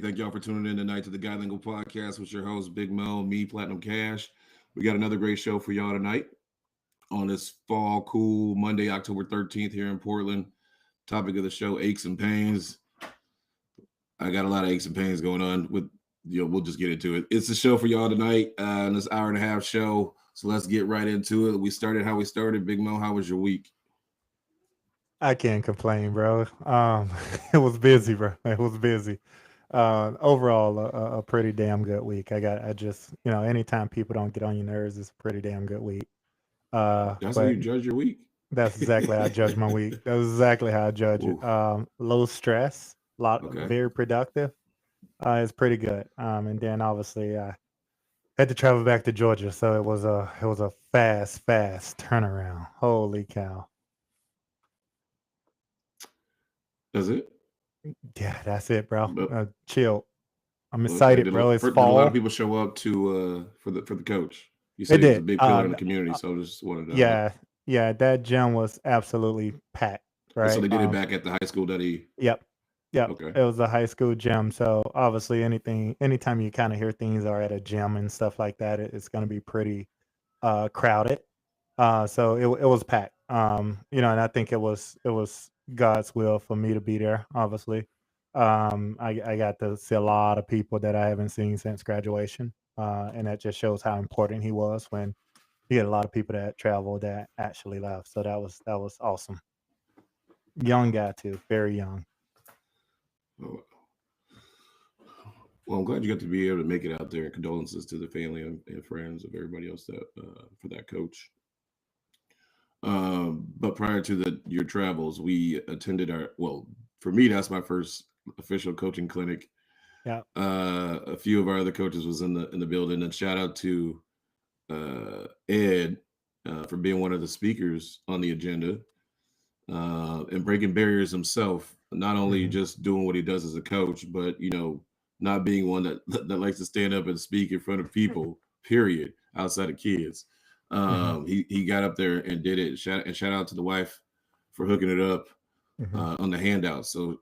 Thank y'all for tuning in tonight to the Guy Lingo Podcast with your host, Big Mo, me, Platinum Cash. We got another great show for y'all tonight on this fall cool Monday, October 13th here in Portland. Topic of the show, aches and pains. I got a lot of aches and pains going on with, we'll just get into it. It's a show for y'all tonight, in this hour and a half show. So let's get right into it. We started how we started. Big Mo, how was your week? I can't complain, bro. It was busy, bro. It was busy. Overall, a pretty damn good week. I just, anytime people don't get on your nerves, it's a pretty damn good week. That's how But you judge your week? that's exactly how I judge my week. That's exactly how I judge it. Oof. Low stress, Okay. very productive. It's pretty good. And then obviously I had to travel back to Georgia, so it was a fast turnaround. Holy cow! That's it? Yeah, that's it, bro. But Chill. I'm okay. excited, bro. It's Did a lot of fall. people show up to for the coach? You It said he was a did. big pillar in the community, so I just wanted to know that. Yeah, yeah, that gym was absolutely packed, So right? they did it back at the high school that he. Yep, yep. Okay. It was a high school gym, so obviously anytime you kind of hear things are at a gym and stuff like that, it's going to be pretty crowded. So it was packed. And I think it was God's will for me to be there. Obviously, I got to see a lot of people that I haven't seen since graduation, and that just shows how important he was when he had a lot of people that traveled that actually left. So that was awesome. Young guy too, very young. Oh, well, I'm glad you got to be able to make it out there. Condolences to the family and friends of everybody else that for that coach. But prior to your travels, we attended for me, that's my first official coaching clinic. Yeah. A few of our other coaches was in the building, and shout out to Ed for being one of the speakers on the agenda and breaking barriers himself. Not only Hmm. just doing what he does as a coach, but not being one that that likes to stand up and speak in front of people. Period. Outside of kids, Hmm. he got up there and did it. Shout out to the wife for hooking it up Hmm. on the handout. So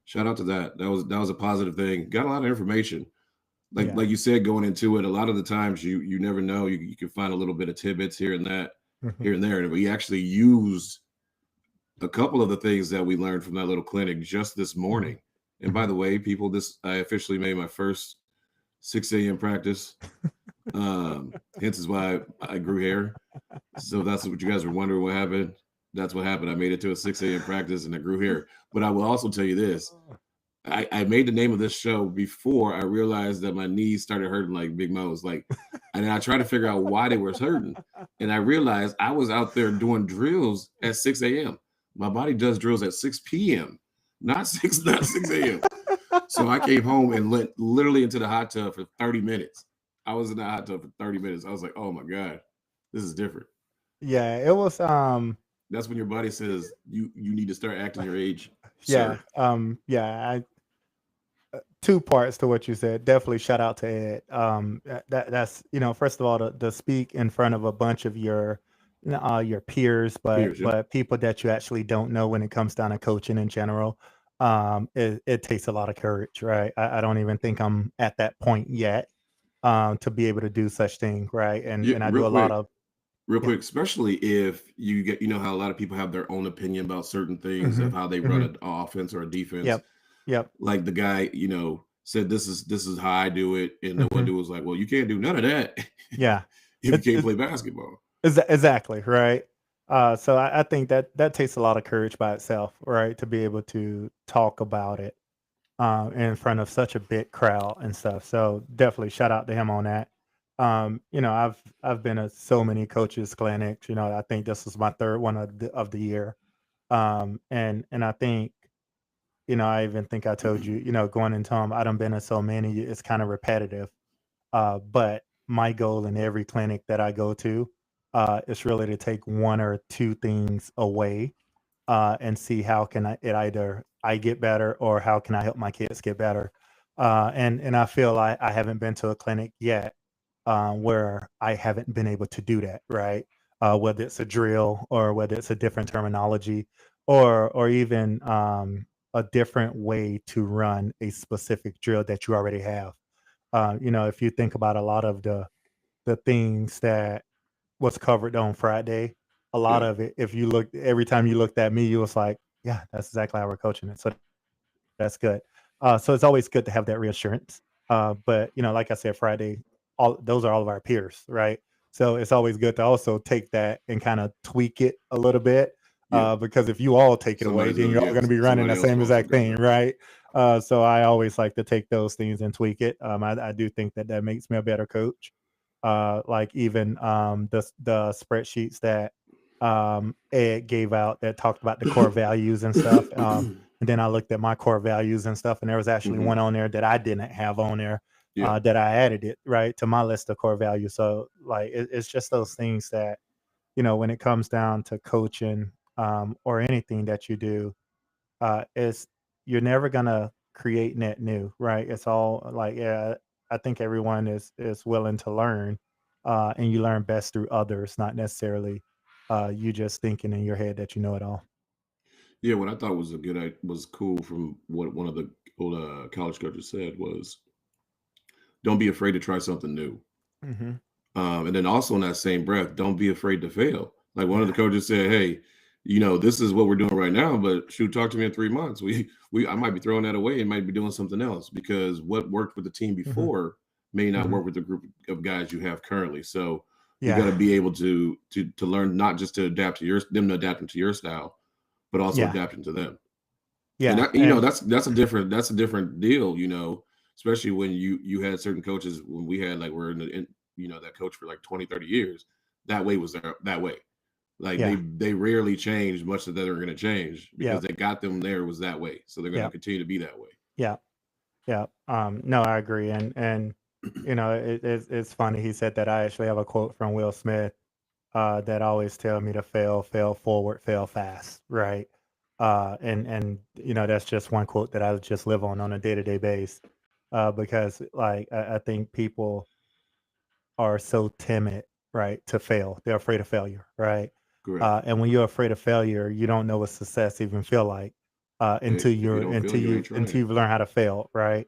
shout out to that. That was a positive thing. Got a lot of information. Yeah. Like you said, going into it, a lot of the times you never know. You can find a little bit of tidbits here and that, Hmm. here and there. And we actually used a couple of the things that we learned from that little clinic just this Hmm. morning. And by Hmm. the way, people, this I officially made my first 6 a.m. practice. Hence is why I grew hair. So if that's what you guys were wondering what happened. That's what happened. I made it to a 6 a.m. practice and I grew hair. But I will also tell you this. I made the name of this show before I realized that my knees started hurting like Big Mo's. And I tried to figure out why they were hurting. And I realized I was out there doing drills at 6 a.m. My body does drills at 6 p.m., not 6 a.m. So I came home and went literally into the hot tub for 30 minutes. I was in the hot tub for 30 minutes. I was like, oh my God, this is different. Yeah, it was. That's when your body says you need to start acting your age, Yeah. sir. Yeah. Two parts to what you said. Definitely shout out to Ed. That's first of all to speak in front of a bunch of your peers, but Peers, yep. but people that you actually don't know when it comes down to coaching in general. It takes a lot of courage, right? I don't even think I'm at that point yet to be able to do such thing, right? And Yeah, and I do a lot of real yeah. quick, especially if you get, how a lot of people have their own opinion about certain things Hmm. of how they run Hmm. an offense or a defense. Yep. Yep. Like the guy, said this is how I do it, and the one Hmm. dude was like, "Well, you can't do none of that Yeah. if you It, can't it, play basketball." Exactly, right? So I think that takes a lot of courage by itself, right? To be able to talk about it in front of such a big crowd and stuff. So definitely shout out to him on that. I've been at so many coaches clinics. I think this is my third one of the year. And I think I even think I told you, going into them, I done been in so many, it's kind of repetitive. But my goal in every clinic that I go to is really to take one or two things away and see how can it either I get better or how can I help my kids get better. And I feel I haven't been to a clinic yet where I haven't been able to do that, right? Whether it's a drill or whether it's a different terminology or even a different way to run a specific drill that you already have. If you think about a lot of the things that was covered on Friday, a lot Yeah. of it, if you look every time you looked at me, you was like, yeah, that's exactly how we're coaching it. So that's good. So it's always good to have that reassurance. But like I said, Friday, all those are all of our peers, right? So it's always good to also take that and kind of tweak it a little bit. Yeah. Because if you all take it away, Somebody's then gonna, you're all yeah, going to be running somebody the else same wants to exact grab thing, it. right? So I always like to take those things and tweak it. I do think that makes me a better coach. Like even the spreadsheets that Ed gave out that talked about the core values and stuff. And then I looked at my core values and stuff, and there was actually Mhm. one on there that I didn't have on there, Yeah. that I added it right to my list of core values. So like it's just those things that when it comes down to coaching, or anything that you do, is you're never gonna create net new, right? It's all like, yeah, I think everyone is willing to learn, and you learn best through others, not necessarily you just thinking in your head that you know it all. Yeah, what I thought was was cool from what one of the old college coaches said was, don't be afraid to try something new. Hmm. And then also in that same breath, don't be afraid to fail. Like one of Yeah. the coaches said, "Hey, this is what we're doing right now, but shoot, talk to me in 3 months. I might be throwing that away and might be doing something else because what worked with the team Hmm. before may not Hmm. work with the group of guys you have currently. So you got Yeah. to be able to learn not just to adapt to them to adapt to your style, but also Yeah. adapting to them. And Yeah. that, And that's a different deal, especially when you had certain coaches when we had like we're that coach for like 20, 30 years. That way was that way. Like yeah. they rarely changed much that they were going to change Yeah. because they got them there was that way. So they're going to Yeah. continue to be that way. Yeah. Yeah. No, I agree. And it's funny. He said that I actually have a quote from Will Smith, that always tell me to fail forward, fail fast, right? And that's just one quote that I just live on a day to day base, because like I think people are so timid, right, to fail. They're afraid of failure, right? Correct. And when you're afraid of failure, you don't know what success even feel like, Hey, until if you you're don't feel, you ain't until trying. you've learned how to fail, right?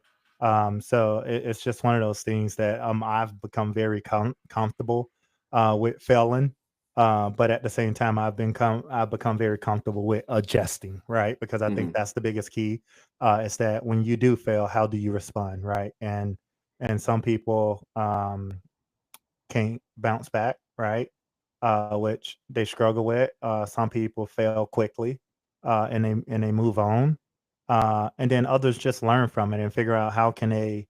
So it's just one of those things that I've become very comfortable with failing, but at the same time I've become very comfortable with adjusting, right? Because I think Hmm. that's the biggest key, is that when you do fail, how do you respond, right? And some people can't bounce back, right? Which they struggle with. Some people fail quickly, and they move on, and then others just learn from it and figure out how can they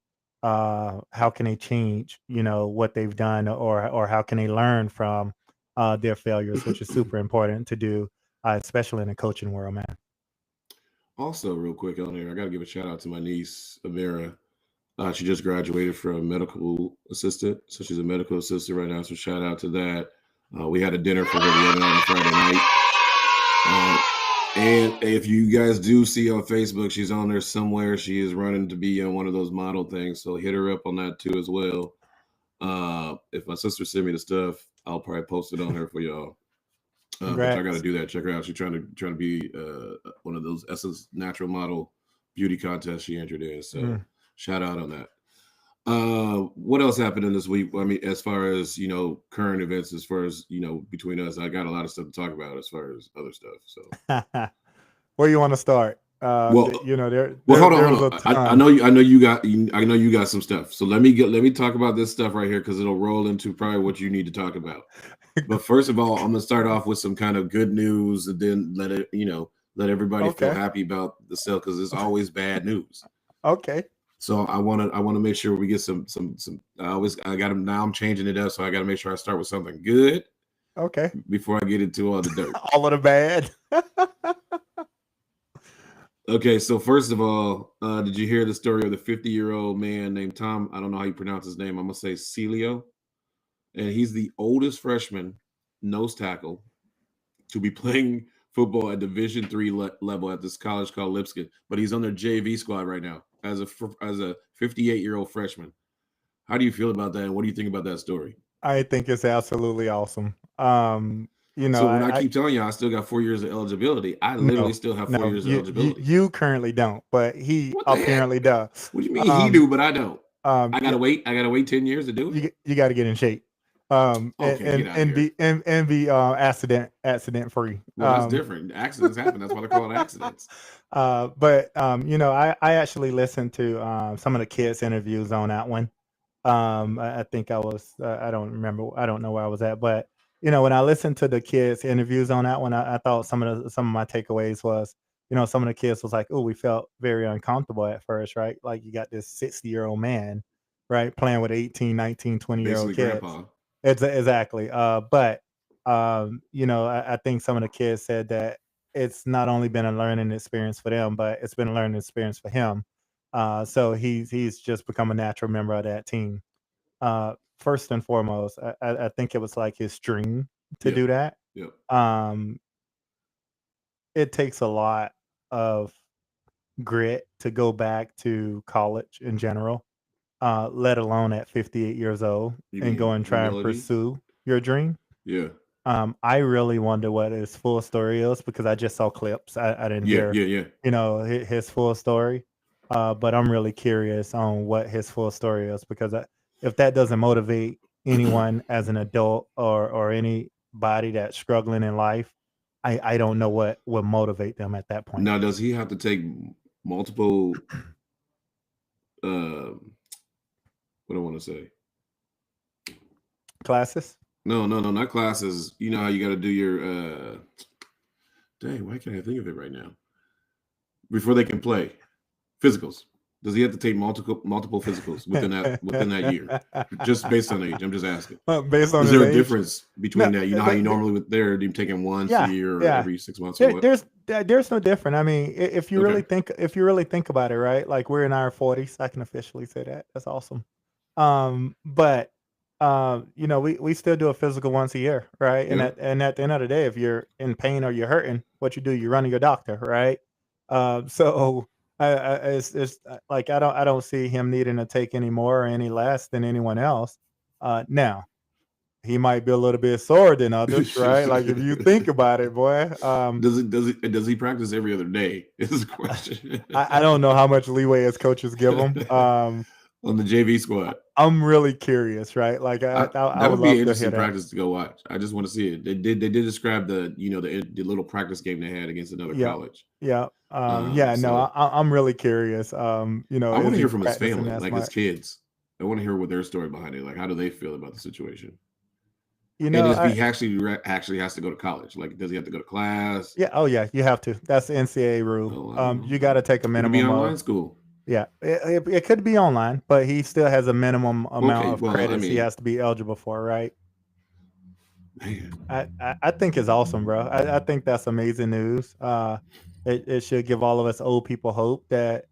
change, what they've done, or how can they learn from their failures, which is super important to do, especially in the coaching world, man. Also, real quick on there, I got to give a shout out to my niece Amira. She just graduated from medical assistant, so she's a medical assistant right now. So shout out to that. We had a dinner for her the other night on Friday night. And if you guys do see on Facebook, she's on there somewhere. She is running to be on one of those model things. So hit her up on that too as well. If my sister send me the stuff, I'll probably post it on her for y'all. But I got to Congrats. do that. Check her out. She's trying to be one of those Essence Natural Model beauty contests she entered in. So Mm. shout out on that. What else happened in this week? I mean, as far as current events, as far as between us, I got a lot of stuff to talk about as far as other stuff. So, Where you want to start? well, There well, there hold on, there was hold a on. ton. I know you got some stuff. So let me talk about this stuff right here because it'll roll into probably what you need to talk about. But first of all, I'm gonna start off with some kind of good news, and then let everybody feel Okay. happy about the sale because it's always bad news. Okay. So I want to make sure we get some. I got them now. I'm changing it up, so I got to make sure I start with something good Okay. before I get into all the dirt. All of the bad. Okay, so first of all, did you hear the story of the 50-year-old man named Tom? I don't know how you pronounce his name. I'm gonna say Celio, and he's the oldest freshman nose tackle to be playing football at Division 3 level at this college called Lipscomb. But he's on their JV squad right now as a 58-year-old freshman. How do you feel about that? And what do you think about that story? I think it's absolutely awesome. You know, So when I I keep telling you I still got 4 years of eligibility, I literally still have 4 years of you eligibility. you currently don't, but he What the heck? apparently does. What do you mean he do, but I don't? I Yeah, gotta wait. I gotta wait 10 years to do it. you got to get in shape, Okay, get out of and here. be accident free. Well, that's different. Accidents happen. That's why they call it accidents. But you know, I actually listened to some of the kids' interviews on that one. I think I was I don't remember. I don't know where I was at, but you know, when I listened to the kids' interviews on that one, I thought some of my takeaways was, you know, some of the kids was like, oh, we felt very uncomfortable at first, right? Like you got this 60-year-old man, right, playing with 18, 19, 20-year-old Basically, kids. grandpa. Exactly. But you know, I think some of the kids said that it's not only been a learning experience for them, but it's been a learning experience for him. So he's just become a natural member of that team. First and foremost, I think it was like his dream to Yep. do that. Yep. Um, it takes a lot of grit to go back to college in general, let alone at 58 years old You and go mean and try and humility? pursue your dream. Yeah. I really wonder what his full story is because I just saw clips. I didn't Yeah. hear, Yeah. Yeah. you know, his full story. But I'm really curious on what his full story is because if that doesn't motivate anyone as an adult or anybody that's struggling in life, I don't know what would motivate them at that point. Now, does he have to take multiple? What do I want to say? Classes? No, no, no, not classes. You know how you got to do your. Dang, why can't I think of it right now? Before they can play physicals. Does he have to take multiple physicals within that year? Just based on age. I'm just asking. Based on Is his there a age? difference between No, that? You know how you normally with there you taking once a yeah, year or yeah. every 6 months or what? There's no different. I mean, if you really Okay. think about it, right? Like we're in our 40s. I can officially say that. That's awesome. But you know, we still do a physical once a year, right? Yeah. And at the end of the day, if you're in pain or you're hurting, what you do, you run to your doctor, right? So it's like I don't see him needing to take any more or any less than anyone else. Now he might be a little bit sore than others, right? Like if you think about it, boy. Does he practice every other day? Is the question. I don't know how much leeway his coaches give him. On the JV squad. I'm really curious, right? Like I That would would be an love to hear interesting that. practice to go watch. I just want to see it. They did describe the the little practice game they had against another Yeah, college. yeah, yeah. No, So I'm really curious. You know, I want is to he hear from his practicing family, that like his much? kids. I want to hear what their story behind it. Like, how do they feel about the situation? You And know, if he actually has to go to college, like, does he have to go to class? yeah. Oh yeah, you have to. That's the NCAA rule. Oh, wow. You got to take a It could be minimum online of. school. Yeah, it could be online, but he still has a minimum amount Okay, of well, I credits he mean, has to be eligible for, right? man, I think it's awesome, bro. I think that's amazing news. It should give all of us old people hope that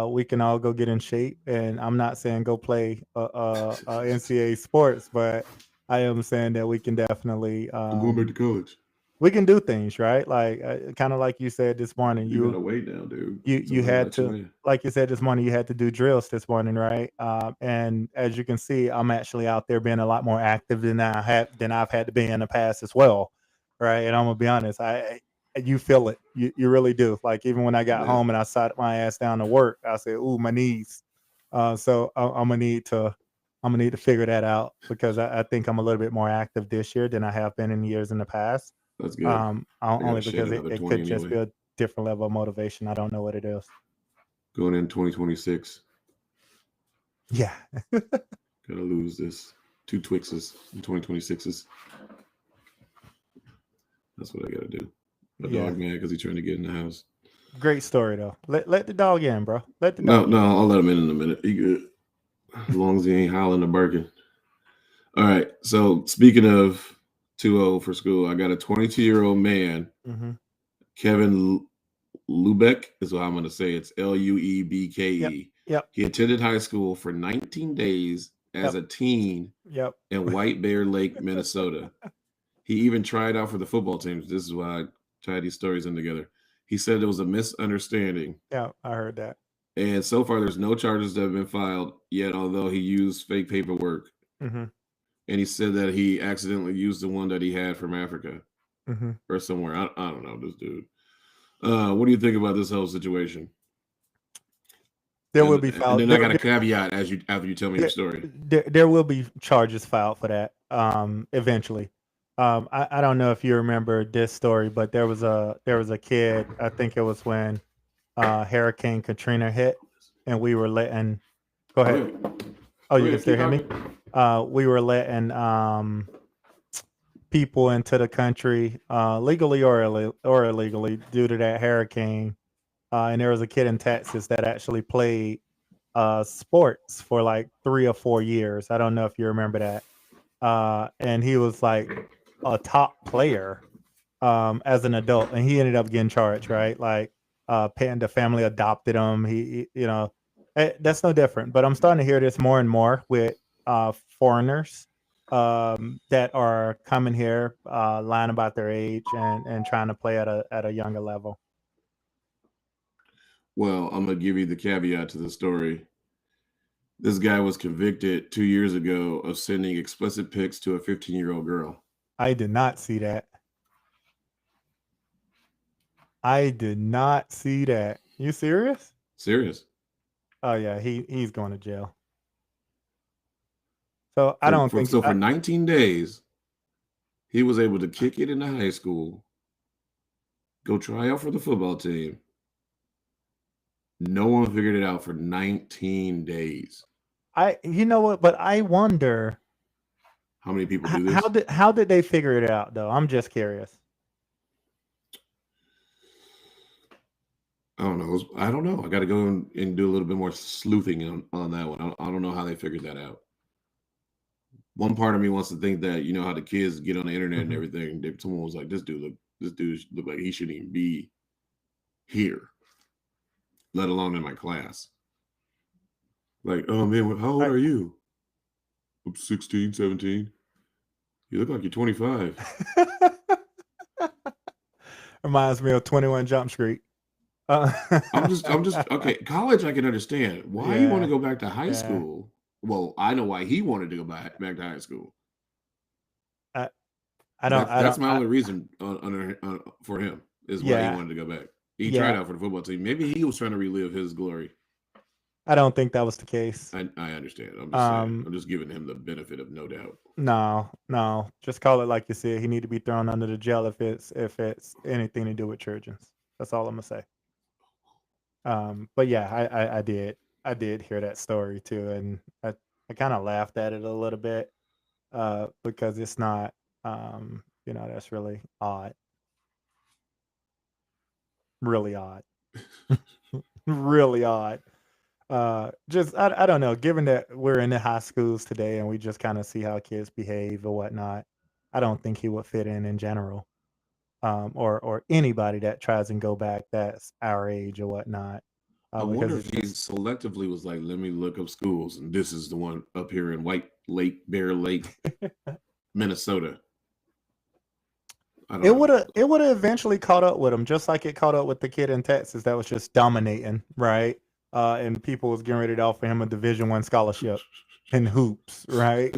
we can all go get in shape. And I'm not saying go play NCAA sports, but I am saying that we can definitely I'm going back to college. we can do things right, like kind of like you said this morning. You gotta wait now, dude. You Somebody had let you to, in. like you said this morning, you had to do drills this morning, right? And as you can see, I'm actually out there being a lot more active than I've had to be in the past as well, right? And I'm gonna be honest, you feel it, you really do. Like even when I got Yeah, home and I sat my ass down to work, I said, "Ooh, my knees." So I'm gonna need to figure that out because I think I'm a little bit more active this year than I have been in years in the past. that's good. I Only gotta shed because another it 20 could just anyway. be a different level of motivation. I don't know what it is. Going in 2026. Yeah. Gotta lose this 2 Twixes in 2026s. That's what I gotta do. My Yeah. dog mad because he's trying to get in the house. Great story though. Let the dog in, bro. Let the No, dog no, in. I'll let him in a minute. He good. As long as he ain't howling or barking. All right. So speaking of 2-0 for school, I got a 22-year-old man, Mhm. Kevin Lubeck is what I'm going to say. It's Luebke. Yep. Yep. He attended high school for 19 days as Yep. a teen Yep. in White Bear Lake, Minnesota. He even tried out for the football team. This is why I tied these stories in together. He said it was a misunderstanding. Yeah, I heard that. And so far, there's no charges that have been filed yet, although he used fake paperwork. Mhm. And he said that he accidentally used the one that he had from Africa. Mhm. or somewhere. I don't know this dude. What do you think about this whole situation? There will And be and filed. then I got a caveat after you tell me your There, story. there will be charges filed for that eventually. I don't know if you remember this story, but there was a kid. I think it was when Hurricane Katrina hit, and we were letting. Go ahead. Oh, Go you can ahead, still keep hear me? talking. We were letting people into the country legally or illegally due to that hurricane. And there was a kid in Texas that actually played sports for like 3 or 4 years. I don't know if you remember that. And he was like a top player as an adult, and he ended up getting charged, right? Like, the family adopted him. That's no different. But I'm starting to hear this more and more with foreigners that are coming here, lying about their age and trying to play at a younger level. Well, I'm gonna give you the caveat to the story. This guy was convicted 2 years ago of sending explicit pics to a 15-year-old girl. I did not see that. I did not see that. You serious? Serious. Oh yeah, he's going to jail. So I don't think For 19 days, he was able to kick it into high school, go try out for the football team. No one figured it out for 19 days. you know what, but I wonder How many people do this? how did they figure it out though? I'm just curious. I don't know. I don't know. I got to go and do a little bit more sleuthing on that one. I don't know how they figured that out. One part of me wants to think that you know how the kids get on the internet and Mhm. everything. Someone was like, "This dude look like he shouldn't even be here, let alone in my class." Like, oh man, how old I are you? I'm 16, 17. You look like you're 25. Reminds me of 21 Jump Street. I'm just okay. College, I can understand why you want to Yeah, go back to high yeah. school. Well, I know why he wanted to go back to high school. I I That's don't my only reason for him is why he yeah, wanted to go back. He tried yeah. out for the football team. Maybe he was trying to relive his glory. I don't think that was the case. I understand. I'm just saying. Um I'm just giving him the benefit of no doubt. no, no. Just call it like you said. He need to be thrown under the jail if it's anything to do with Trojans. That's all I'm gonna say. But yeah, I did hear that story too, and I kind of laughed at it a little bit because it's not that's really odd, really odd. Just I don't know. Given that we're in the high schools today and we just kind of see how kids behave or whatnot, I don't think he would fit in general. Or anybody that tries and go back that's our age or whatnot, I because wonder if it's he just selectively was like, let me look up schools, and this is the one up here in White Lake, Bear Lake, Minnesota. I don't know. it would have eventually caught up with him, just like it caught up with the kid in Texas that was just dominating, right? And people was getting ready to offer him a Division I scholarship in hoops, right?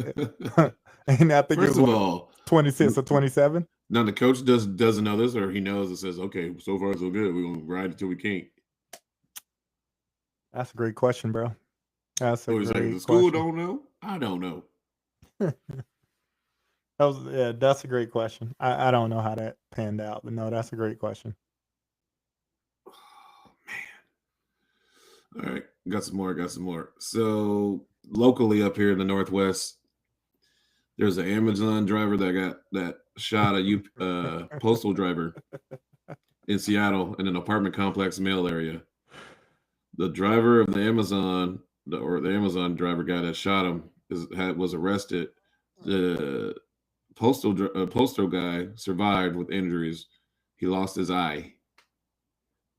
And I think it First was of what, all, 26 or 27. now the coach doesn't know this, or he knows and says, okay, so far so good. We're gonna ride until we can't. That's a great question, bro. That's a Or he's like, the great school question. don't know. I don't know. That's a great question. I don't know how that panned out, but no, that's a great question. Oh, man. All right, got some more. Got some more. So locally up here in the Northwest, there's an Amazon driver that shot a postal driver in Seattle in an apartment complex mail area. The driver of the Amazon driver guy that shot him was arrested. The postal guy survived with injuries. He lost his eye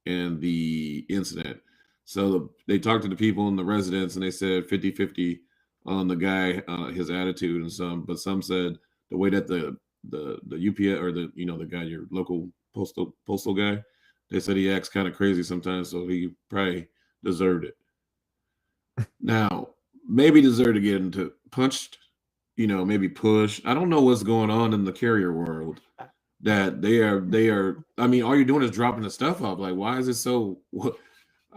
in the incident. So they talked to the people in the residents and they said 50-50 on the guy, his attitude, and some said the way that the UPS or the guy, your local postal guy, they said he acts kind of crazy sometimes, so he probably deserved it. Now, maybe deserved to get punched, maybe pushed. I don't know what's going on in the carrier world, that they are. I mean, all you're doing is dropping the stuff off. Like, why is it so? What?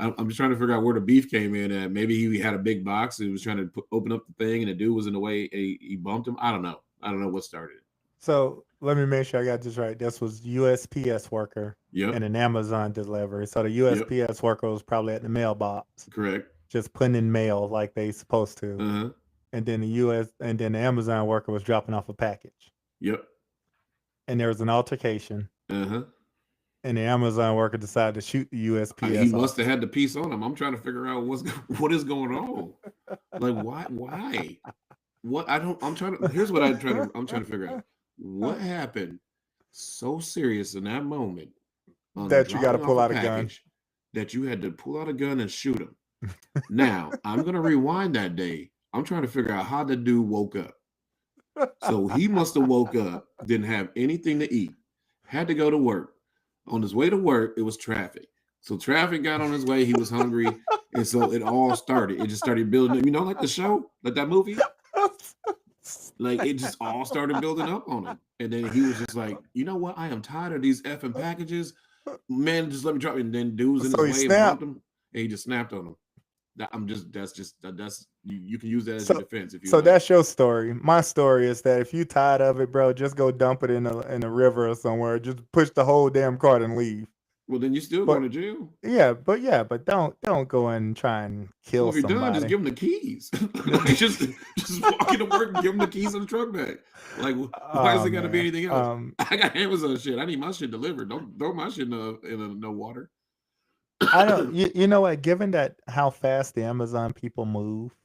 I'm just trying to figure out where the beef came in at. Maybe he had a big box. He was trying to open up the thing, and the dude was in the way. He bumped him. I don't know. I don't know what started. So let me make sure I got this right. This was USPS worker Yep. and an Amazon delivery. So the Yep. USPS worker was probably at the mailbox, Correct. just putting in mail like they supposed to. Uh-huh. And then the Amazon worker was dropping off a package. Yep. And there was an altercation. Uh-huh. And the Amazon worker decided to shoot the USPS. He must have had the piece on him. I'm trying to figure out what is going on. Like, why? What I'm trying to. Here's what I'm trying to figure out. What happened so serious in that moment that you got to pull out a gun, that you had to pull out a gun and shoot him? Now I'm gonna rewind that day. I'm trying to figure out how the dude woke up. So he must have woke up, didn't have anything to eat, had to go to work. On his way to work, it was traffic. So traffic got on his way. He was hungry, and so it all started. It just started building. You know, like the show, like that movie. Like it just all started building up on him, and then he was just like, you know what? I am tired of these effing packages. Man, just let me drop it. And then dudes in his way and bumped him, and he just snapped on him. That's you can use that as a defense if you. So that's your story. My story is that if you tired of it, bro, just go dump it in a river or somewhere. Just push the whole damn cart and leave. Well, then you still going to jail. Yeah, but don't go and try and kill somebody. If you're done, just give them the keys. Like just walk into work and give them the keys on the truck bag. Like, why is it got to be anything else? I got Amazon shit. I need my shit delivered. Don't throw my shit in no water. I don't. You know what? Given that how fast the Amazon people move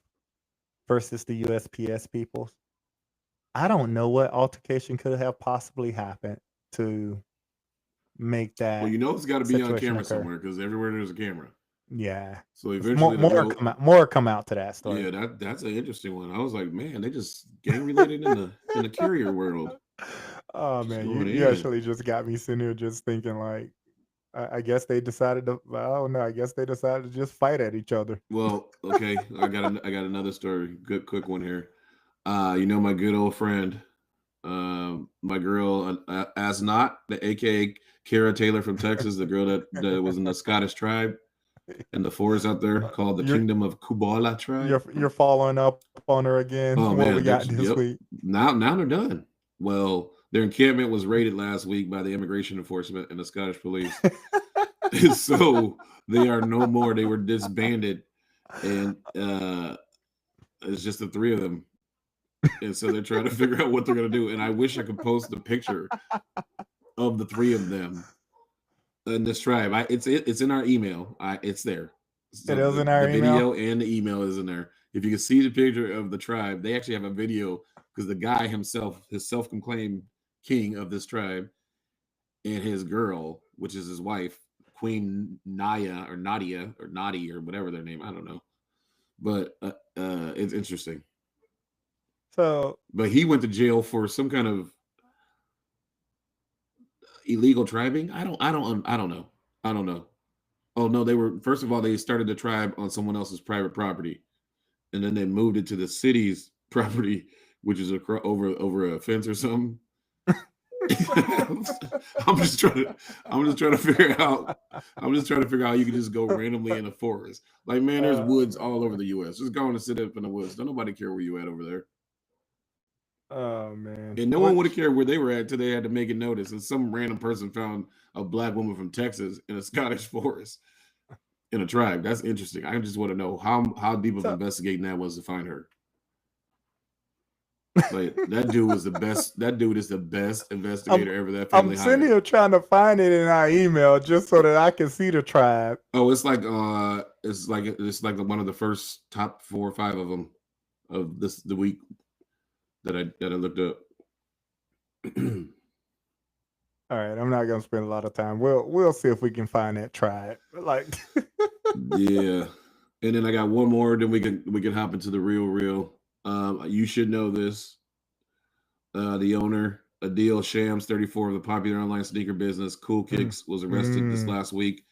versus the USPS people, I don't know what altercation could have possibly happened to make that. Well, you know it's got to be on camera somewhere because everywhere there's a camera. Yeah. So eventually more come out to that story. Yeah, that's an interesting one. I was like, man, they just gang related in the carrier world. Oh man, you actually just got me sitting here just thinking like, I guess they decided to. I don't know. I guess they decided to just fight at each other. Well, okay. I got another story. Good, quick one here. You know my good old friend, my girl Asnot, the AKA Kara Taylor from Texas, the girl that was in the Scottish tribe in the forest out there called the Kingdom of Kubala tribe. You're following up on her again. Oh what man, we got this week? Now they're done. Well, their encampment was raided last week by the immigration enforcement and the Scottish police. So they are no more. They were disbanded, and it's just the three of them. And so they're trying to figure out what they're going to do. And I wish I could post a picture of the three of them in this tribe. It's in our email. It's there. So it is in our email? The video and the email is in there. If you can see the picture of the tribe, they actually have a video because the guy himself, his self-proclaimed king of this tribe, and his girl, which is his wife, Queen Nadia or Nadi or whatever their name, I don't know. But it's interesting. So, but he went to jail for some kind of illegal tribing. I don't know. Oh no, first of all, they started the tribe on someone else's private property, and then they moved it to the city's property, which is over a fence or something. I'm just trying to figure out how you can just go randomly in a forest. Like, man, there's woods all over the U.S. Just go and sit up in the woods. Don't nobody care where you at over there. Oh man. And no one would have cared where they were at until they had to make a notice. And some random person found a black woman from Texas in a Scottish forest in a tribe. That's interesting. I just want to know how deep of investigating that was to find her. Like, that dude was the best. That dude is the best investigator ever. That family. I'm sitting here trying to find it in our email just so that I can see the tribe. Oh, it's like one of the first top 4 or 5 of them of the week that I looked up. All right, I'm not gonna spend a lot of time. We'll see if we can find that tribe. Like, yeah, and then I got one more. Then we can hop into the real. You should know this. The owner, Adil Shams, 34, of the popular online sneaker business Cool Kicks, was arrested this last week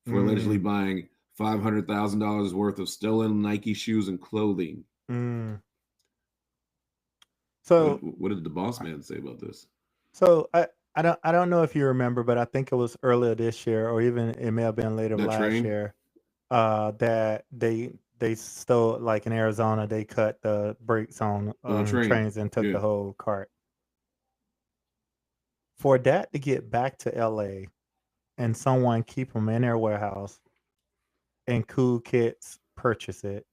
for allegedly buying $500,000 worth of stolen Nike shoes and clothing. So, what did the boss man say about this? So I don't know if you remember, but I think it was earlier this year, or even it may have been later That last train? year. That they stole, like in Arizona, they cut the brakes On the on train. trains and took Yeah. the whole cart. For that to get back to LA and someone keep them in their warehouse and Cool Kids purchase it,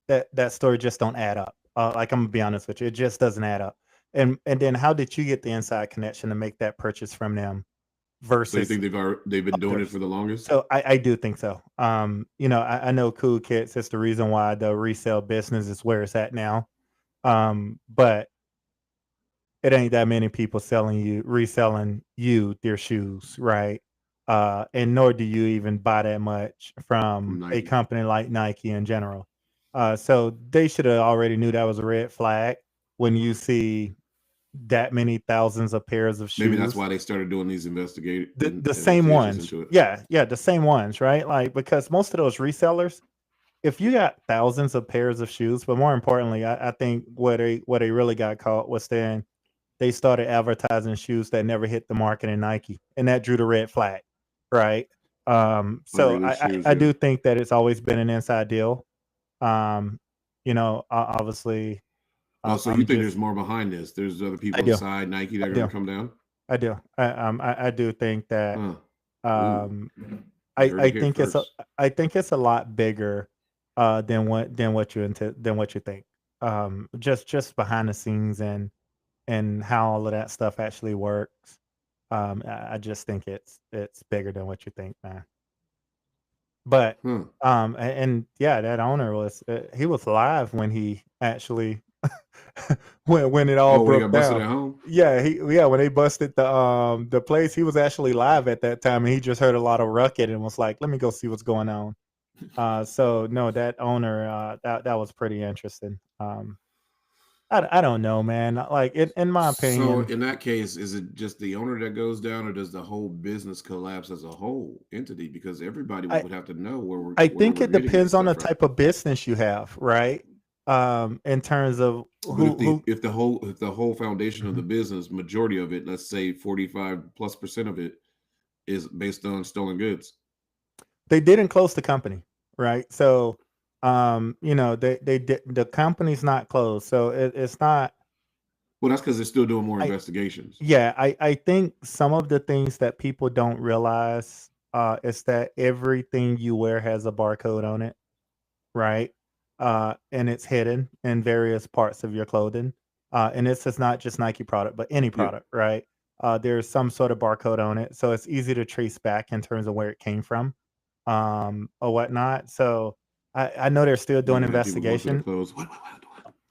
that story just don't add up. Like, I'm gonna be honest with you, it just doesn't add up. And then how did you get the inside connection to make that purchase from them So you versus think they've been doing it others? for the longest? So I do think so. I know Cool Kids is the reason why the resale business is where it's at now. But it ain't that many people reselling you their shoes, right? And nor do you even buy that much From from a Nike. company like Nike in general. So they should have already knew that was a red flag when you see that many thousands of pairs of Maybe that's shoes. why they started doing these The same investigations ones. into it. Yeah, yeah, the same ones, right? Like, because most of those resellers, if you got thousands of pairs of shoes, but more importantly, I think what they really got caught was then they started advertising shoes that never hit the market in Nike, and that drew the red flag, right? So Unreleased I shoes, I yeah. do think that it's always been an inside deal. Um, obviously, Oh, so you I'm think just there's more behind this? There's other I people do, inside Nike that I are going do, to come down? I do. I do think that Huh. Ooh. um, You heard I it here think it's a first. I think it's a lot bigger than what you think. Just behind the scenes and how all of that stuff actually works. I just think it's bigger than what you think, man. But Huh. and yeah, that owner was he was live when he actually when it all Oh, when he broke got busted down. at home? Yeah, when they busted the place, he was actually live at that time, and he just heard a lot of ruckus and was like, "Let me go see what's going on." So no, that owner, that was pretty interesting. I don't know, man. Like, in my So opinion, in that case, is it just the owner that goes down, or does the whole business collapse as a whole entity? Because everybody I would have to know I where think we're it getting this depends on stuff the from. type of business you have, right? In terms of But who if the whole foundation of the Mhm. business, majority of it, let's say 45+% of it, is based on stolen goods. They didn't close the company, right? So, they did the company's not closed, so it's not. Well, that's because they're still doing more I investigations. Yeah, I think some of the things that people don't realize, is that everything you wear has a barcode on it, right? And it's hidden in various parts of your clothing. And this is not just Nike product, but any Yeah. product, right? There's some sort of barcode on it, so it's easy to trace back in terms of where it came from, or whatnot. So I know they're still You're doing gonna have people going through their investigation. clothes. What?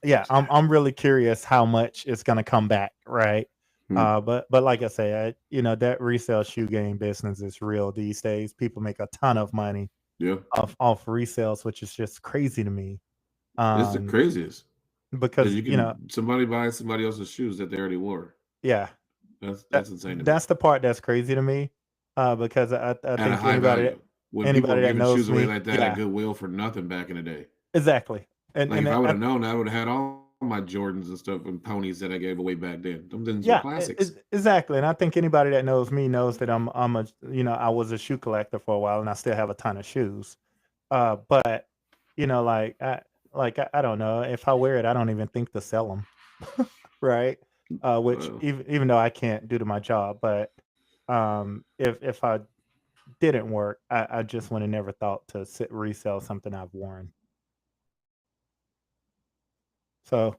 Yeah, What's I'm really curious how much it's gonna come back, right? that? But like I say, that resale shoe game business is real these days. People make a ton of money Yeah. off resales, which is just crazy to me. It's the Um, craziest. Because because you can somebody buys somebody else's shoes that they already wore. yeah, That's insane to me. that's the part that's crazy to me. Because I At a think high value. When people were anybody that giving knows shoes away me, like that at yeah, Goodwill for nothing back in the day. exactly. And Like and if I I, would I have known, I would have had all my Jordans and stuff and ponies that I gave away back then. Them things were Yeah, classics. exactly. And I think anybody that knows me knows that I was a shoe collector for a while, and I still have a ton of shoes. But like I don't know, if I wear it, I don't even think to sell them, right? Which Well, even though I can't due to my job, but if I didn't work, I just would have never thought to resell something I've worn. So,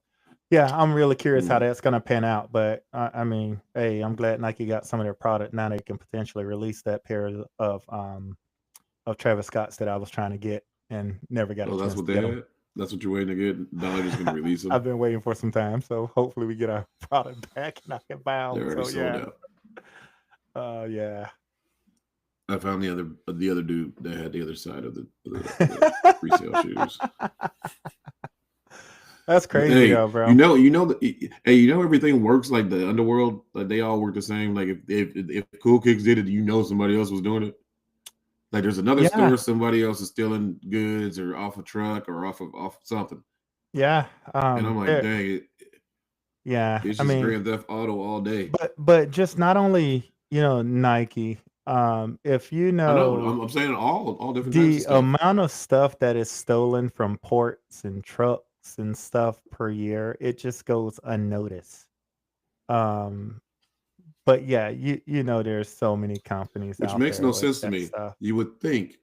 yeah, I'm really curious how hmm. that's gonna pan out, but I mean, hey, I'm glad Nike got some of their product. Now they can potentially release that pair of Travis Scotts that I was trying to get and never got a Oh, that's chance what to they get them. had. That's what you're waiting to get. Dollar just going to release them. I've been waiting for some time, so hopefully we get our product back and I can buy They're 'em. already So sold yeah, out. yeah. I found the other dude that had the other side of the resale shoes. That's But crazy hey, though, bro. hey, everything works like the underworld. Like they all work the same. Like if Cool Kicks did it, somebody else was doing it. Like there's another Yeah, store, somebody else is stealing goods or off a truck or off something. yeah. And I'm like, There dang it. Yeah, It's I just mean, Grand Theft Auto all day. but just not only, Nike, if you I know. know I'm saying all different types of the stuff. amount of stuff that is stolen from ports and trucks and stuff per year, it just goes unnoticed. Um, but yeah, there's so many companies Which out makes there no with sense to that me. stuff. You would think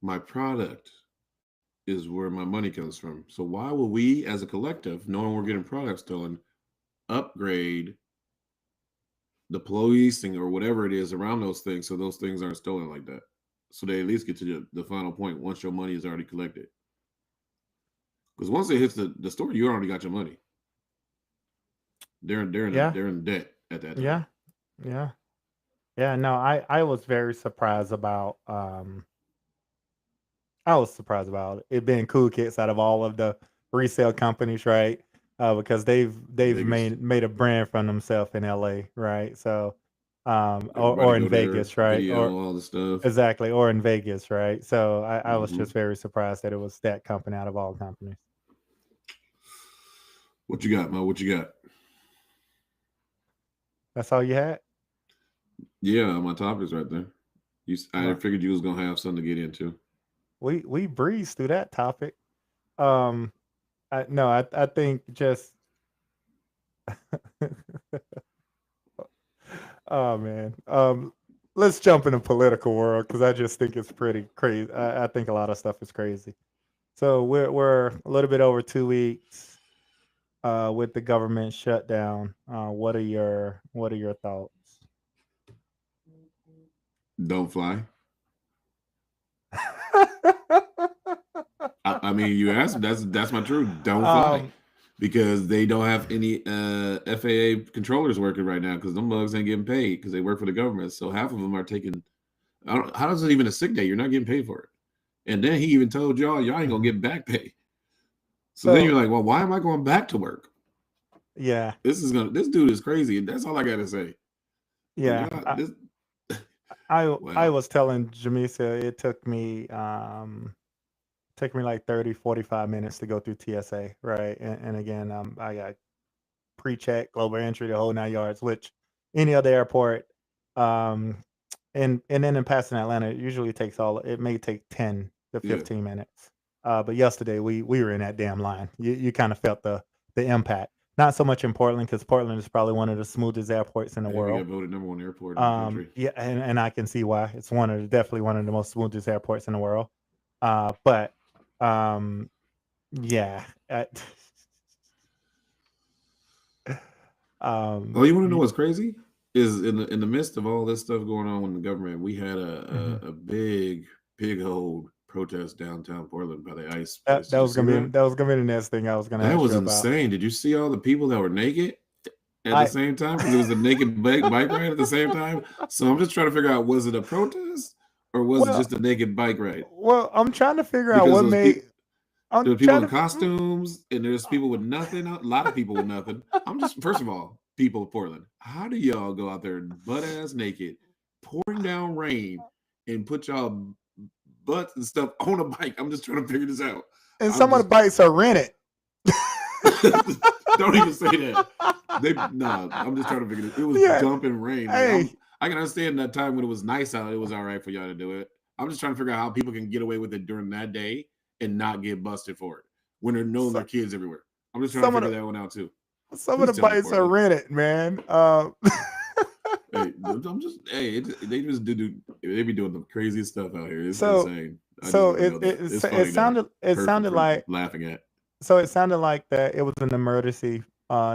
my product is where my money comes from. So why will we, as a collective, knowing we're getting products stolen, upgrade the policing or whatever it is around those things so those things aren't stolen like that? So they at least get to the final point once your money is already collected. Because once it hits the store, you already got your money. Yeah, they're in debt at that time. yeah, yeah, yeah. No, I was very surprised about I was surprised about it being Cool Kicks out of all of the resale companies, right? Because they've Vegas. made a brand for themselves in LA, right? So, Everybody or in go there, Vegas, right? Or video, all the stuff. exactly, or in Vegas, right? So I was Hmm. just very surprised that it was that company out of all companies. What you got, Mo? What you got? That's all you had. Yeah, my topic's right there. I Uh, figured you was gonna have something to get into. we breezed through that topic. Um, no, I think just oh man. Let's jump in the political world because I just think it's pretty crazy. I think a lot of stuff is crazy. So we're a little bit over 2 weeks with the government shutdown. What are your thoughts? Don't fly. I mean, you asked. That's my truth. Don't fly, um, because they don't have any FAA controllers working right now because them bugs ain't getting paid because they work for the government. So half of them are taking. How does it even a sick day? You're not getting paid for it. And then he even told y'all ain't gonna mhm. get back pay. So then you're So like, well, why am I going back to work? yeah, This dude is crazy. That's all I gotta say. Like, yeah. y'all, I this I, I wow. was telling Jamisa it took me like 30, 45 minutes to go through TSA, right? And again, I got pre-check, global entry, the whole 9 yards, which any other airport, um, and then in passing Atlanta, it usually takes it may take 10 to Yeah. 15 minutes. But yesterday we were in that damn line. You kind of felt the impact. Not so much in Portland because Portland is probably one of the smoothest airports in the And we world. got voted number one airport in the country. Yeah, and I can see why. It's definitely one of the most smoothest airports in the world. But um, yeah, Oh, you want to know y- what's crazy? Is in the midst of all this stuff going on in the government, we had mhm. a big old protest downtown Portland by the ICE that place. that Did you was see gonna be that? that was gonna be the next thing I was gonna That ask was you about. insane. Did you see all the people that were naked at the I same time? Because it was a naked bike ride at the same time. So I'm just trying to figure out, was it a protest or was it well, just a naked bike ride? I'm trying to figure out Because what those made. people. I'm There's people trying in to. costumes, and there's people with nothing. A lot of people with nothing. I'm just, first of all, people of Portland, how do y'all go out there butt ass naked, pouring down rain, and put y'all butts and stuff on a bike? I'm just trying to figure this out. And I'm some of the just bikes are rented. don't even say that. I'm just trying to figure this. It was Yeah. dumping rain. Like Hey, I can understand that time when it was nice out, it was all right for y'all to do it. I'm just trying to figure out how people can get away with it during that day and not get busted for it when they're knowing their so, kids everywhere. I'm just trying to some of figure the that one out too. some of Please the tell me, bikes are Portland. rented, man. Hey, I'm just hey, they just they be doing the craziest stuff out here. It's so insane. I just so want to it know it that. it It's it funny though. sounded it Perfect sounded for like laughing at. it sounded like that it was an emergency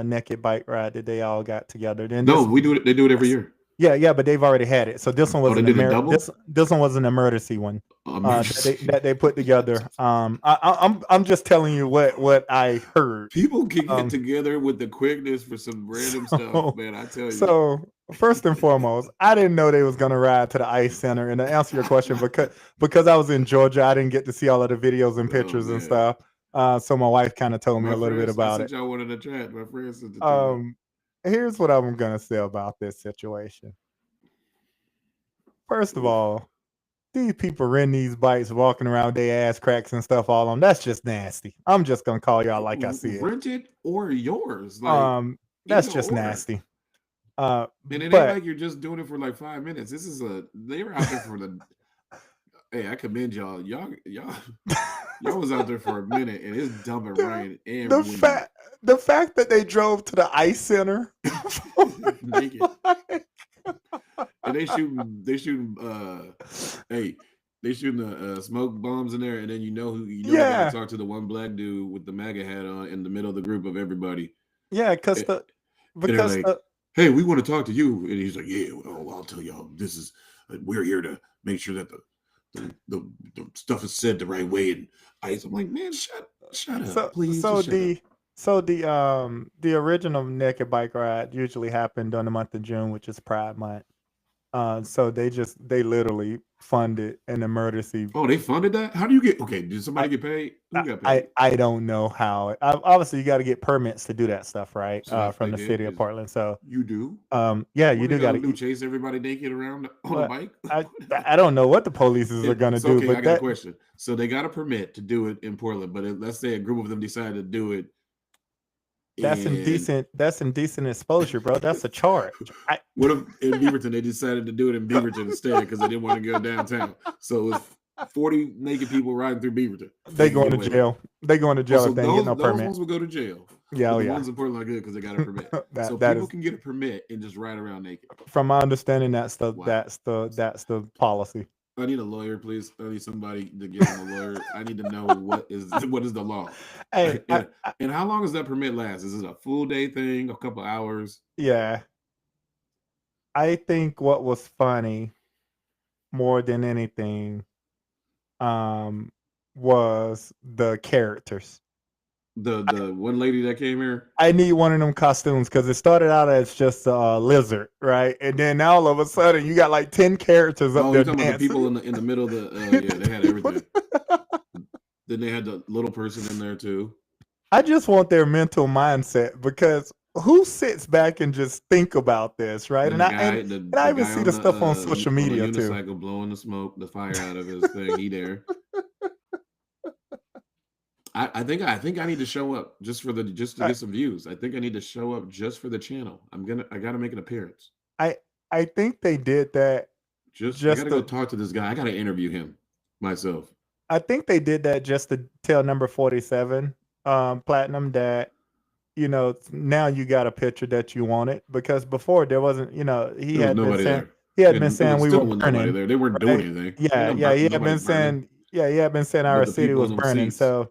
naked bike ride that they all got together. Then No, this we do it. They do it every year. Yeah, but they've already had it. So this one Oh, was they an did a double this one was an emergency one that they emergency. that they put together. I'm just telling you what I heard. People can get Um, together with the quickness for some random stuff, so man. I tell you. so first and foremost, I didn't know they was gonna ride to the ice center. And to answer your question, because I was in Georgia, I didn't get to see all of the videos and Oh pictures and man, stuff. So my wife kind of told me my a little bit friends. I about sent it. y'all one in the chat. My friends sent it to me. Um, Here's what I'm gonna say about this situation. First of all, these people rent these bikes, walking around with their ass cracks and stuff all on. That's just nasty. I'm just gonna call y'all like I see it. Rented or yours, like That's either just or. nasty. And it ain't But like you're just doing it for like 5 minutes. This is they were out there for the. Hey, I commend y'all. Y'all was out there for a minute, and it's dumping rain and the wind. the fact that they drove to the ice center naked, and they shooting they shooting the smoke bombs in there, and then you know they gotta talk to the one black dude with the MAGA hat on in the middle of the group of everybody. Yeah, because hey, we want to talk to you, and he's like, yeah, well, I'll tell y'all, this is we're here to make sure that the stuff is said the right way. And I'm like, man, shut up, please. So the original Naked Bike Ride usually happened during the month of June, which is Pride Month. So they literally funded an emergency. Oh, they funded that? How do you get? Okay, did somebody get paid? Who got paid? I don't know how. Obviously, you got to get permits to do that stuff, right? So from the city of Portland. So you do. Yeah, you do got to chase everybody naked around on a bike. I don't know what the police are going to do. Okay, but I got a question. So they got a permit to do it in Portland, but let's say a group of them decided to do it. That's indecent. That's indecent exposure, bro. That's a charge. What if in Beaverton they decided to do it in Beaverton instead because they didn't want to go downtown? So it was 40 naked people riding through Beaverton. They going to jail. They going to jail if they get no permit. Those ones will go to jail. Yeah, the ones in Portland are good because they got a permit. So people can get a permit and just ride around naked. From my understanding, that's the policy. I need a lawyer, please. I need somebody to get him a lawyer. I need to know what is the law. Hey, and how long does that permit last? Is it a full day thing? A couple hours? Yeah. I think what was funny more than anything was the characters. The one lady that came here. I need one of them costumes because it started out as just a lizard, right? And then now all of a sudden you got like 10 characters up there. You're talking about the people in the middle of the yeah, they had everything. Then they had the little person in there too. I just want their mental mindset because who sits back and just think about this, right? And I even see the stuff on social media too. Unicycle blowing the smoke, the fire out of his thing. He there. I think I need to show up just to get some views. I think I need to show up just for the channel. I gotta make an appearance. I think they did that. I gotta go talk to this guy. I gotta interview him myself. I think they did that just to tell number 47 Platinum that now you got a picture that you wanted, because before there wasn't. He had been saying we were burning. There. They weren't doing anything. Yeah, he had been saying. Yeah, he had been saying our city was burning. So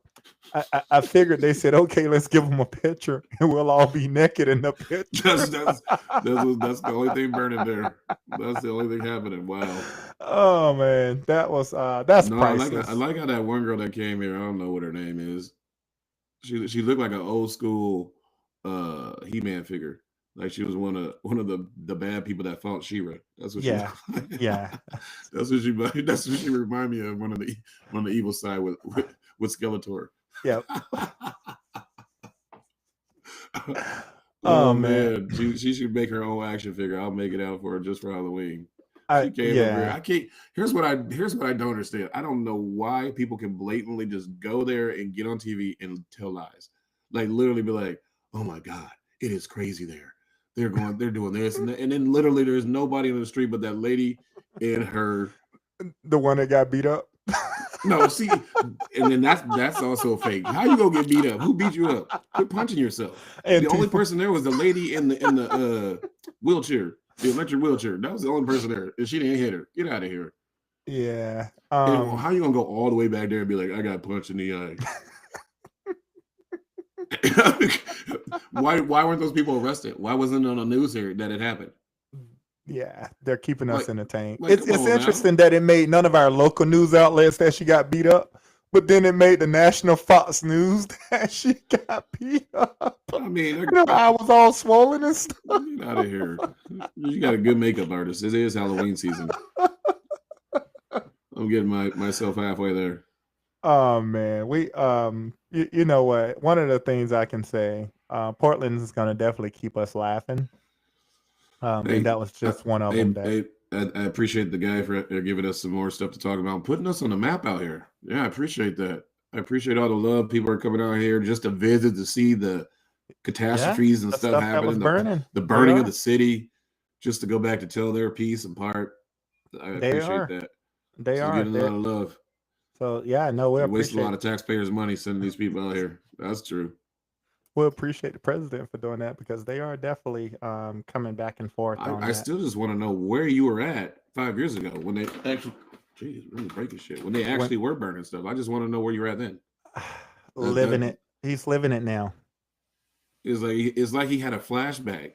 I figured they said, okay, let's give them a picture and we'll all be naked in the picture. That's the only thing burning there. That's the only thing happening. Wow. Oh man, that's priceless. I like how that one girl that came here, I don't know what her name is. She looked like an old school He-Man figure. Like she was one of the bad people that fought She-Ra. That's what she yeah. That's what she remind me of, one of the evil side with Skeletor. Yeah. Oh man, she should make her own action figure. I'll make it out for her just for Halloween. She came over here. I can't. Here's what I don't understand. I don't know why people can blatantly just go there and get on TV and tell lies. Like literally be like, "Oh my God, it is crazy there. They're doing this," and then literally there's nobody in the street but that lady and her. The one that got beat up. No, see, and then that's also fake. How you gonna get beat up? Who beat you up? Quit punching yourself. And the only person there was the lady in the wheelchair, the electric wheelchair. That was the only person there, and she didn't hit her. Get out of here. Yeah. How you gonna go all the way back there and be like, I got punched in the eye? Why weren't those people arrested? Why wasn't it on the news here that it happened? Yeah, they're keeping us entertained. It's interesting that it made none of our local news outlets that she got beat up, but then it made the national Fox News that she got beat up. I mean, I was all swollen and stuff. Get out of here. You got a good makeup artist. It is Halloween season. I'm getting myself halfway there. Oh man, we you know what? One of the things I can say, Portland is going to definitely keep us laughing. And that was just one of them. I appreciate the guy for giving us some more stuff to talk about, putting us on the map out here. Yeah, I appreciate that. I appreciate all the love people are coming out here just to visit, to see the catastrophes and the stuff stuff that was happening, burning. the They burning of are. the city, just to go back to tell their piece and part. I They appreciate are. that. They So are. getting a lot of love. So yeah, no, we You wasted a appreciate lot of taxpayers' money sending these people out here. That's true. the president for doing that because they are definitely coming back and forth on I that. still just want to know where you were at 5 years ago when they actually, geez, really breaking shit. When they When actually were burning stuff. I just want to know where you were at then. living That it, he's living it now. it's like he had a flashback.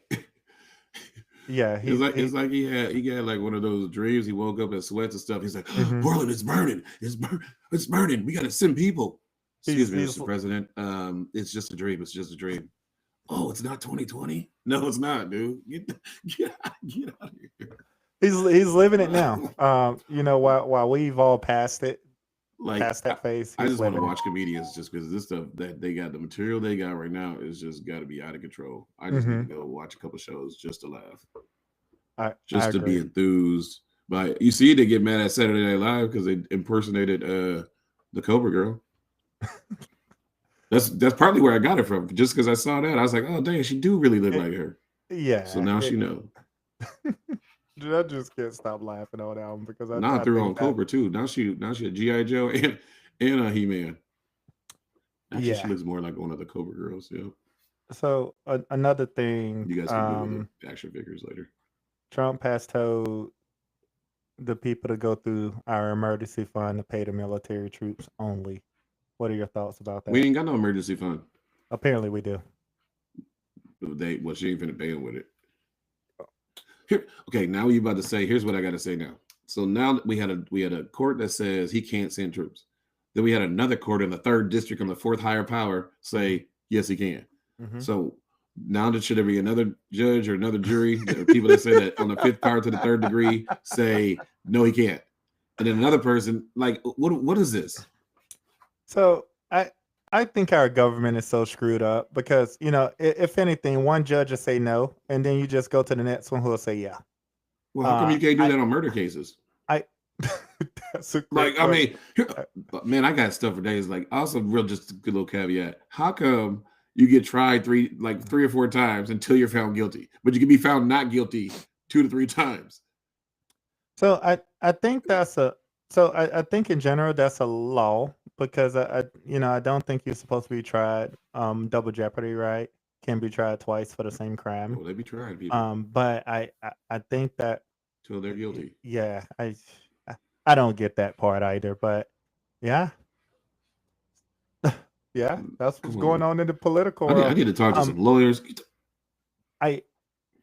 Yeah, It's like he had like one of those dreams. He woke up and sweats and stuff. He's like, mhm. Portland is burning. It's burning. We got to send people. Excuse me, he's Mr. President. It's just a dream. It's just a dream. Oh, it's not 2020. No, it's not, dude. Get out of here. he's living it now. You know, while we've all passed it, Like past that phase, I he's just want to living it. watch comedians just because this stuff that they got, the material they got right now is just got to be out of control. I just need to Mhm. go watch a couple shows just to laugh, I just to be agree. enthused. But you see, they get mad at Saturday Night Live because they impersonated the Cobra Girl. That's partly where I got it from. Just because I saw that, I was like, oh dang, she do really look It, like her. So yeah, now she know. Dude, I just can't stop laughing on that one because Now I I threw think on that Cobra too. Now she a GI Joe and a He Man. Actually, she yeah. looks more like one of the Cobra Girls. Yeah, So another thing, you guys can Google the action figures later. Trump has told the people to go through our emergency fund to pay the military troops only. What are your thoughts about We that? ain't got no emergency fund. Apparently, we do. She ain't finna pay him with it. Here, okay, now you about to say, here's what I got to say now. So now we had a court that says he can't send troops. Then we had another court in the 3rd district on the 4th higher power say yes he can. Mhm. So now should there be another judge or another jury? There are people that say that on the 5th power to the 3rd degree say no he can't, and then another person like what is this? So I think our government is so screwed up because you know if anything, one judge will say no, and then you just go to the next one who will say yeah. Well, how come you can't do I that on murder cases? I that's a Like, great I mean, question. man, I got stuff for days. Like, also, real, just a good little caveat. How come you get tried 3 or 4 times until you're found guilty, but you can be found not guilty 2 to 3 times? So I think that's a so I think in general that's a law because I you know I don't think you're supposed to be tried double jeopardy, right? Can be tried twice for the same crime. Oh, they be trying people But I think that till they're guilty. yeah I don't get that part either. But yeah yeah that's what's Come going on, on in the political I world. need to talk to Um some lawyers. I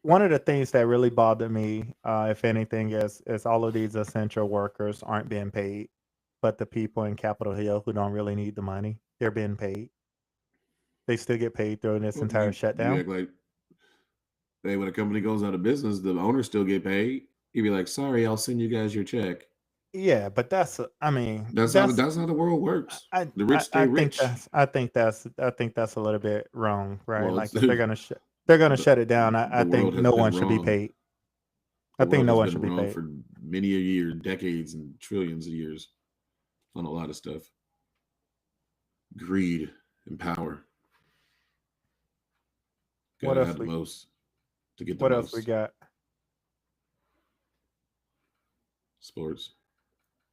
One of the things that really bothered me, if anything, is all of these essential workers aren't being paid, but the people in Capitol Hill who don't really need the money, they're being paid. They still get paid during this Well, entire you shutdown. act like, hey, when a company goes out of business, the owners still get paid. You'd be like, sorry, I'll send you guys your check. Yeah, but I mean, That's how the world works. The rich stay rich. I think that's a little bit wrong, right? Well, Like it's if they're gonna the shut it down, I the think world has no been one should be wrong. paid. I The think world no has one been should be wrong paid. for many a year, decades, and trillions of years on a lot of stuff. Greed and power. What Gotta else have the we most to get the what else we most. got? Sports.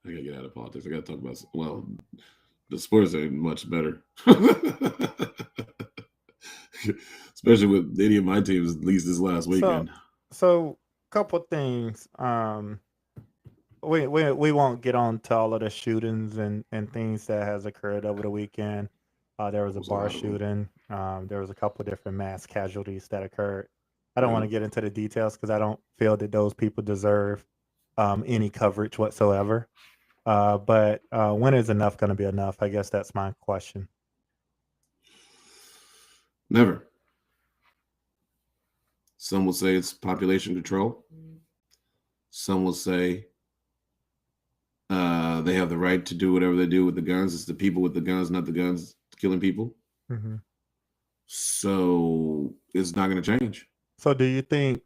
I gotta get out of politics. I gotta talk about, well, the sports ain't much better. Especially with any of my teams, at least this last So weekend. so couple things. We won't get on to all of the shootings and things that has occurred over the weekend. There was There a was a bar lot of them. shooting. There was a couple different mass casualties that occurred. I don't want Yeah. to get into the details because I don't feel that those people deserve any coverage whatsoever. But when is enough going to be enough? I guess that's my question. Never. Some will say it's population control. Some will say they have the right to do whatever they do with the guns. It's the people with the guns, not the guns killing people. Mhm. So it's not going to change. So do you think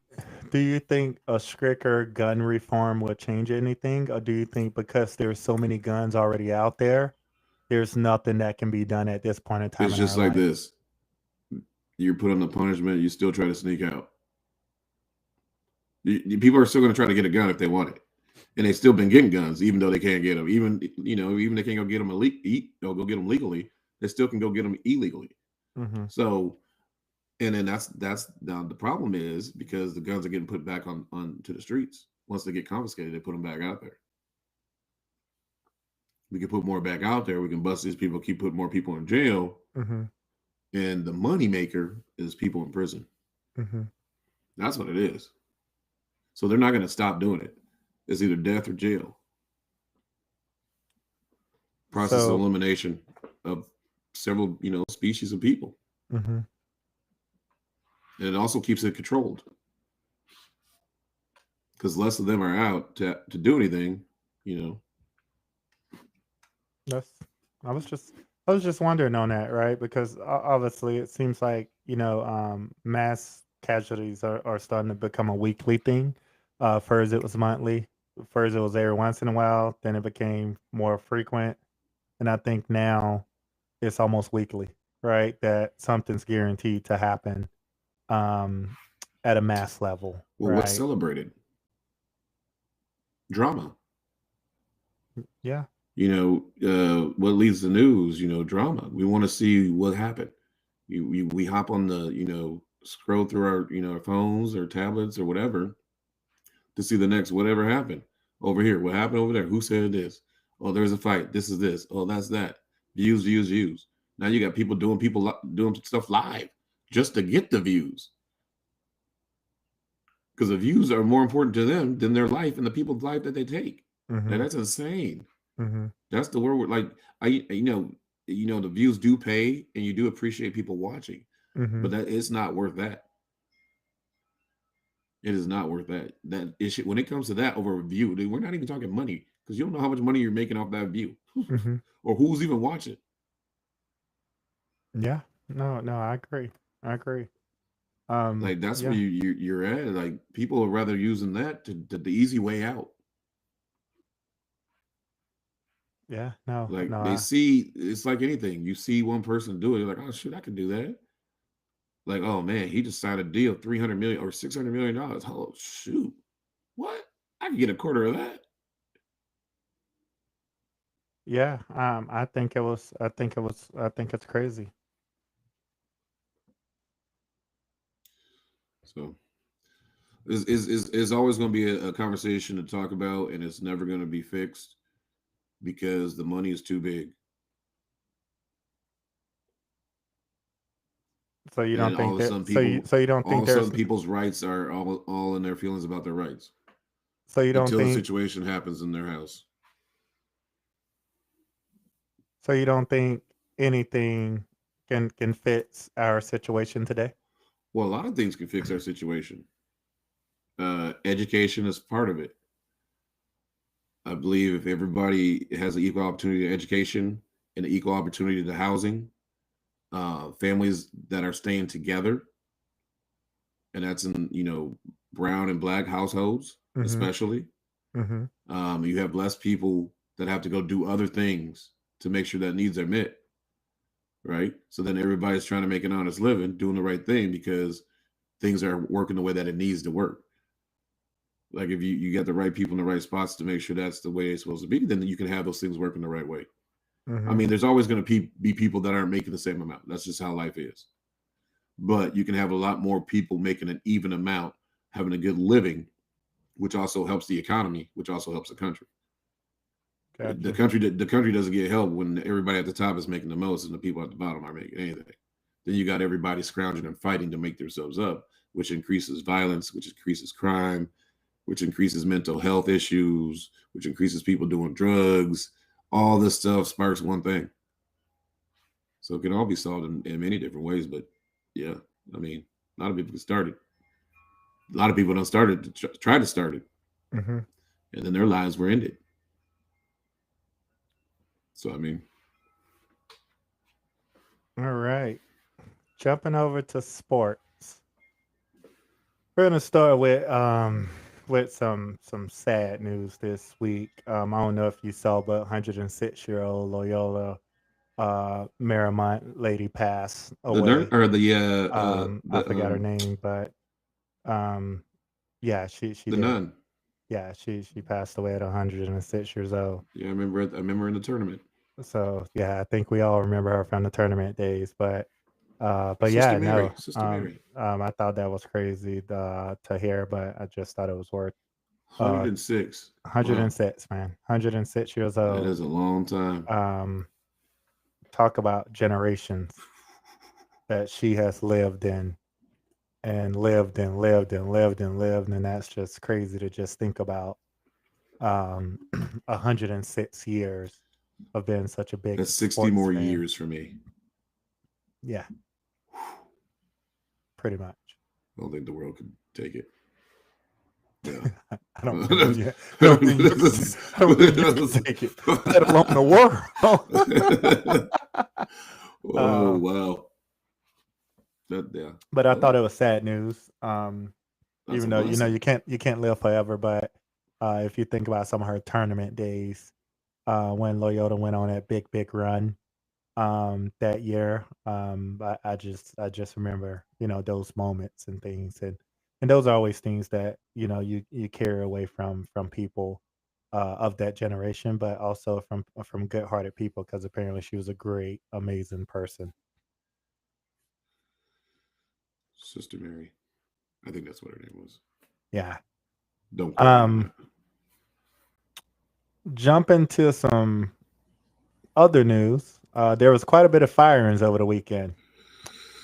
Do you think a stricter gun reform would change anything, or do you think because there's so many guns already out there, there's nothing that can be done at this point in time It's in our just like life? this. You're put on the punishment. You still try to sneak out. People are still going to try to get a gun if they want it, and they've still been getting guns, even though they can't get them. Even they can't go get them go get them legally. They still can go get them illegally. Mhm. So, and then that's now the problem is because the guns are getting put back on to the streets. Once they get confiscated, they put them back out there. We can put more back out there. We can bust these people, keep putting more people in jail, Mhm. and the money maker is people in prison. Mhm. That's what it is. So they're not going to stop doing it. It's either death or jail. Process of So, elimination of several, species of people, mhm. and it also keeps it controlled because less of them are out to do anything. You know, That's I was just I was just wondering on that, right? Because obviously it seems like, mass casualties are starting to become a weekly thing. First it was monthly, first it was every once in a while, then it became more frequent, and I think now it's almost weekly, right? That something's guaranteed to happen um at a mass level, well, what's right? celebrated? Drama. Yeah. What leads the news? Drama. We want to see what happened. We hop on the scroll through our our phones or tablets or whatever to see the next whatever happened over here. What happened over there? Who said this? Oh, there's a fight. This is this. Oh, that's that. Views, views, views. Now you got people doing stuff live just to get the views because the views are more important to them than their life and the people's life that they take. Now Mhm. that's insane. Mhm. That's the word. Like the views do pay, and you do appreciate people watching, but Mhm. that it's not worth that. It is not worth that. That issue when it comes to that over a view, dude, we're not even talking money because you don't know how much money you're making off that view, Mhm. or who's even watching. Yeah. No, no, I agree. I agree. Like that's where Yeah. you're at. Like people are rather using that to the easy way out. Yeah. No, Like no, they see it's like anything. You see one person do it, you're like, oh shit, I can do that. Like, oh man, he just signed a deal, 300 million or $600 million. Oh shoot, what? I can get a quarter of that. yeah. I think it's crazy. So is always going to be a conversation to talk about, and it's never going to be fixed because the money is too big, So you and don't think that so you don't all think of a there's sudden people's rights are all in their feelings about their rights so you don't until the think situation happens in their house. so you don't think anything can fix our situation today? Well, a lot of things can fix our situation. Education is part of it. I believe if everybody has an equal opportunity to education and an equal opportunity to housing, families that are staying together, and that's in brown and black households Mhm. especially. Mhm. You have less people that have to go do other things to make sure that needs are met, right? So then everybody's trying to make an honest living, doing the right thing because things are working the way that it needs to work. Like if you get the right people in the right spots to make sure that's the way it's supposed to be, then you can have those things working the right way. I Mhm. mean, there's always going to be people that aren't making the same amount. That's just how life is. But you can have a lot more people making an even amount, having a good living, which also helps the economy, which also helps the country. Gotcha. The country doesn't get help when everybody at the top is making the most and the people at the bottom aren't making anything. Then you got everybody scrounging and fighting to make themselves up, which increases violence, which increases crime, which increases mental health issues, which increases people doing drugs. All this stuff sparks one thing. So it can all be solved in many different ways. But yeah, I mean, a lot of people get started. A lot of people don't started to try to start it, Mhm. and then their lives were ended. So I mean, All right. Jumping over to sports. We're gonna start with some sad news this week. I don't know if you saw, but 106-year-old Loyola Marymount lady passed The nurse away. or I forgot her name, but um, yeah, she the did. nun. Yeah, she passed away at 106 years old. Yeah, I remember in the tournament. So yeah, I think we all remember her from the tournament days. But Sister yeah, Mary. no, Sister Mary. I thought that was crazy to hear, but I just thought it was worth 106. Wow. 106, man, 106 years That old. is a long time. Talk about generations that she has lived in and lived and lived and lived and lived, and that's just crazy to just think about. 106 years of being such a big That's 60 sports more fan. years for me. Yeah, pretty much. I don't think the world could take it. Yeah. I don't think you. I don't think you. I don't think you can take it, let alone the world. Oh wow. Yeah. But I thought it was sad news. That's Even a though blessing. you can't live forever, but if you think about some of her tournament days, when Loyola went on that big run that year, I just remember those moments and things, and those are always things that you carry away from people of that generation, but also from good-hearted people because apparently she was a great, amazing person. Sister Mary. I think that's what her name was. Yeah. Don't quote me on Um, Jump into some other news. There was quite a bit of firings over the weekend.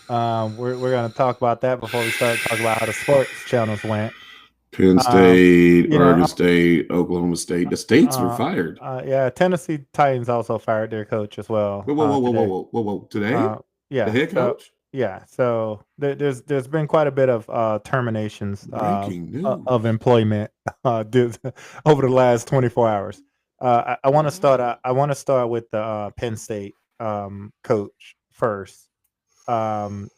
We're gonna talk about that before we start talking about how the sports channels went. that. Penn Um, State, you know, Oregon State, Oklahoma State. The states were fired. yeah, Tennessee Titans also fired their coach as well Whoa, whoa, whoa, whoa, whoa, today. whoa, whoa, whoa. Today? Uh, The yeah, head so coach? there's been quite a bit of terminations Breaking of news. employment over the last 24 hours. I want to start. Wow. I want to start with the Penn State coach first. Um,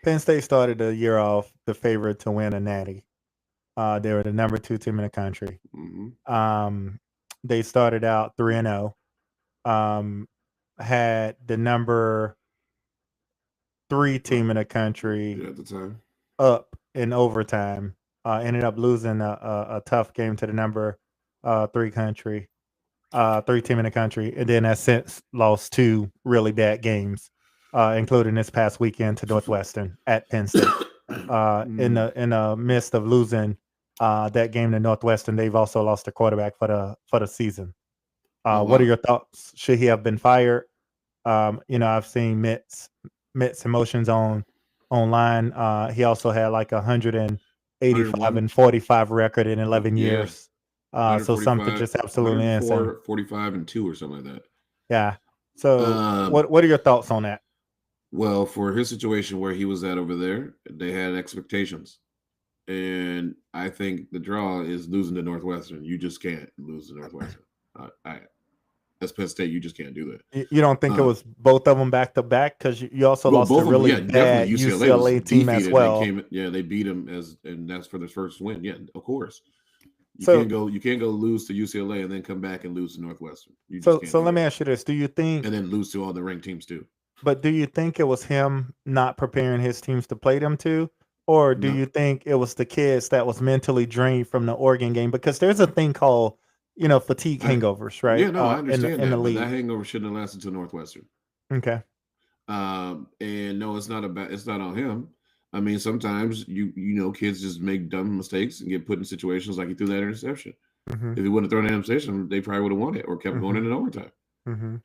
Penn State started the year off the favorite to win a natty. They were the number 2 team in the country. Mm-hmm. They started out 3-0. Had the number 3 team in the country At the time. up in overtime. Ended up losing a tough game to the number 3 country, 3 team in the country, and then has since lost 2 really bad games, including this past weekend to Northwestern at Penn State. In the midst of losing that game to Northwestern, they've also lost a quarterback for the season. Oh, What are wow. your thoughts? Should he have been fired? I've seen Mitt's emotions online. He also had like 185 101. and 45 record in 11 Yeah. years. So something 145, just absolutely insane. 104, 45, and 2 or something like that. Yeah. So Um, what are your thoughts on that? well, for his situation where he was at over there, they had expectations. And I think the draw is losing to Northwestern. You just can't lose to Northwestern. As Penn State, you just can't do that. You don't think it was both of them back to back because you also Well, lost a both of them, really yeah, definitely. bad UCLA was UCLA team as defeated. They well. they beat them and that's for their first win. Yeah, of course. You So can't go lose to UCLA and then come back and lose to Northwestern. You just can't so do let me that. ask you this: Do you think? And then lose to all the ranked teams too. But do you think it was him not preparing his teams to play them to? Or do No, you think it was the kids that was mentally drained from the Oregon game? Because there's a thing called, fatigue hangovers, right? yeah, no, I understand In the that, but that league. hangover shouldn't have lasted to Northwestern. Okay. And no, it's not on him. I mean, sometimes kids just make dumb mistakes and get put in situations like he threw that interception. Mm-hmm. If he wouldn't have thrown that interception, they probably would have won it or kept going in overtime. Mm-hmm.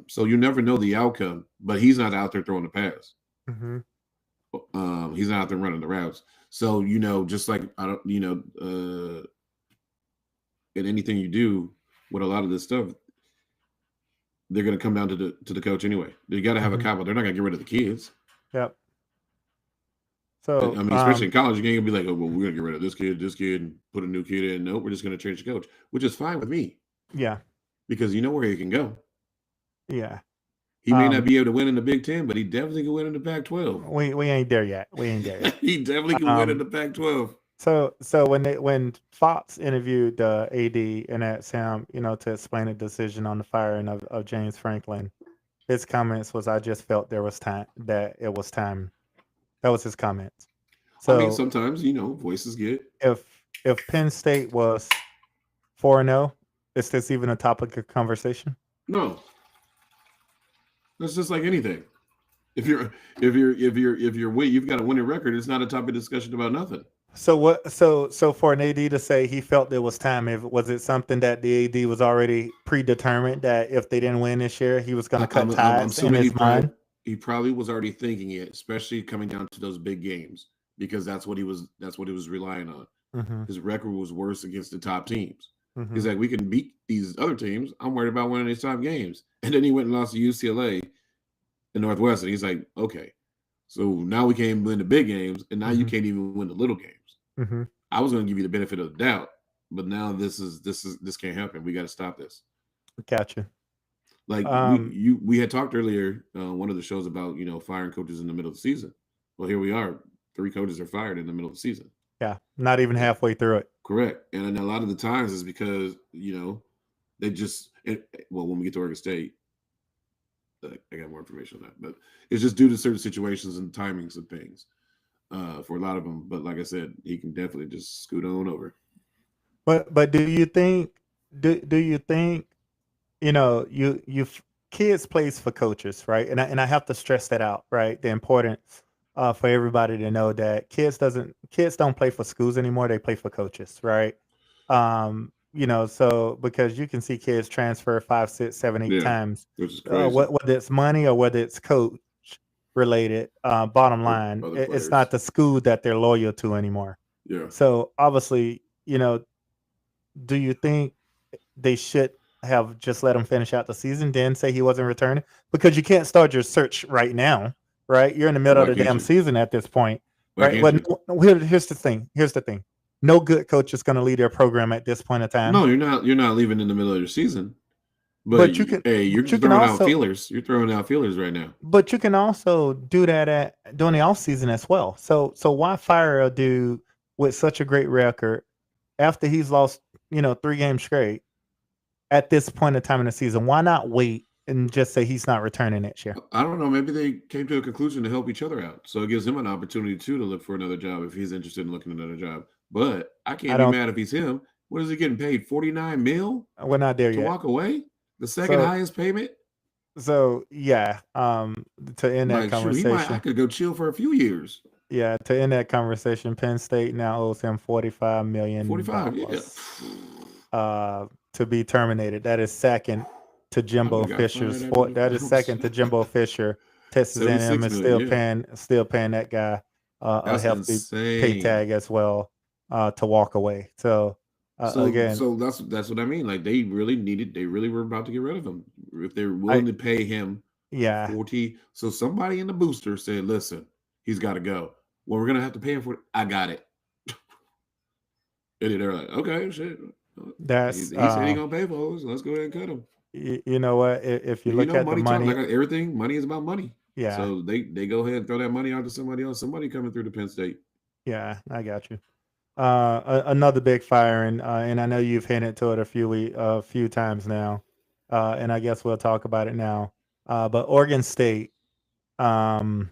So you never know the outcome, but he's not out there throwing the pass. Mm-hmm. He's not out there running the routes. So just like I don't, in anything you do with a lot of this stuff, they're going to come down to the coach anyway. You got to have a cop out. They're not going to get rid of the kids. Yep. So I mean, especially in college, you can't be like, oh, well, we're going to get rid of this kid, and put a new kid in. No, we're just going to change the coach, which is fine with me. Yeah. Because you know where he can go. Yeah. He may not be able to win in the Big Ten, but he definitely can win in the Pac-12. We ain't there yet. We ain't there yet. He definitely can win in the Pac-12. So when Fox interviewed AD and asked him, to explain the decision on the firing of James Franklin, his comments was, "I just felt there was time, that it was time." That was his comments. So I mean, sometimes voices get. If Penn State was 4-0, is this even a topic of conversation? No. It's just like anything. If you've got a winning record, it's not a topic of discussion about nothing. So what? So for an AD to say he felt there was time, was it something that the AD was already predetermined that if they didn't win this year, he was going to cut ties in his mind? He probably was already thinking it, especially coming down to those big games, because that's what he was relying on. Mm-hmm. His record was worse against the top teams. Mm-hmm. He's like, we can beat these other teams. I'm worried about winning these top games. And then he went and lost to UCLA and Northwestern. He's like, okay, so now we can't win the big games, and now you can't even win the little games. Mm-hmm. I was going to give you the benefit of the doubt, but now this can't happen. We got to stop this. Gotcha. Like we had talked earlier, one of the shows about firing coaches in the middle of the season. Well, here we are. 3 coaches are fired in the middle of the season. Yeah, not even halfway through it. Correct. And a lot of the times is because they just when we get to Oregon State, I got more information on that, but it's just due to certain situations and timings of things for a lot of them. But like I said, he can definitely just scoot on over. But do you think you kids plays for coaches, right? And I have to stress that out, right? The importance for everybody to know that kids don't play for schools anymore. They play for coaches, right? So because you can see kids transfer 5, 6, 7, 8 times, which is crazy. Whether it's money or whether it's coach related, bottom line, it's not the school that they're loyal to anymore. Yeah. So obviously, do you think they should have just let him finish out the season, then say he wasn't returning? Because you can't start your search right now, right? You're in the middle of the damn season at this point, right? But here's the thing. No good coach is going to lead their program at this point in time. No, you're not. You're not leaving in the middle of your season. But you can. Hey, you're throwing out feelers. You're throwing out feelers right now. But you can also do that during the off season as well. So why fire a dude with such a great record after he's lost 3 games straight at this point in time in the season? Why not wait and just say he's not returning next year? I don't know. Maybe they came to a conclusion to help each other out, so it gives him an opportunity too to look for another job if he's interested in looking at another job. But I can't be mad if he's him. What is he getting paid? $49 million? We're not there yet. To walk away? The second highest payment? So yeah, to end that conversation, I could go chill for a few years. Yeah, to end that conversation, Penn State now owes him $45 million. 45, yeah. To be terminated. That is second to Jimbo Fisher's. That is second to Jimbo Fisher. Texas A&M is still paying that guy a hefty pay tag as well to walk away. So again, so that's what I mean. Like they really were about to get rid of him if they're willing to pay him. Yeah, 40. So somebody in the booster said, "Listen, he's got to go. Well, we're gonna have to pay him for it. I got it." And they're like, "Okay, shit." That's he said he gonna pay for us. Let's go ahead and cut him. You know what? If you look at the money, like everything, money is about money. Yeah. So they go ahead and throw that money out to somebody else. Somebody coming through to Penn State. Yeah, I got you. Another big firing, and I know you've hinted to it a few times now, and I guess we'll talk about it now. But Oregon State finally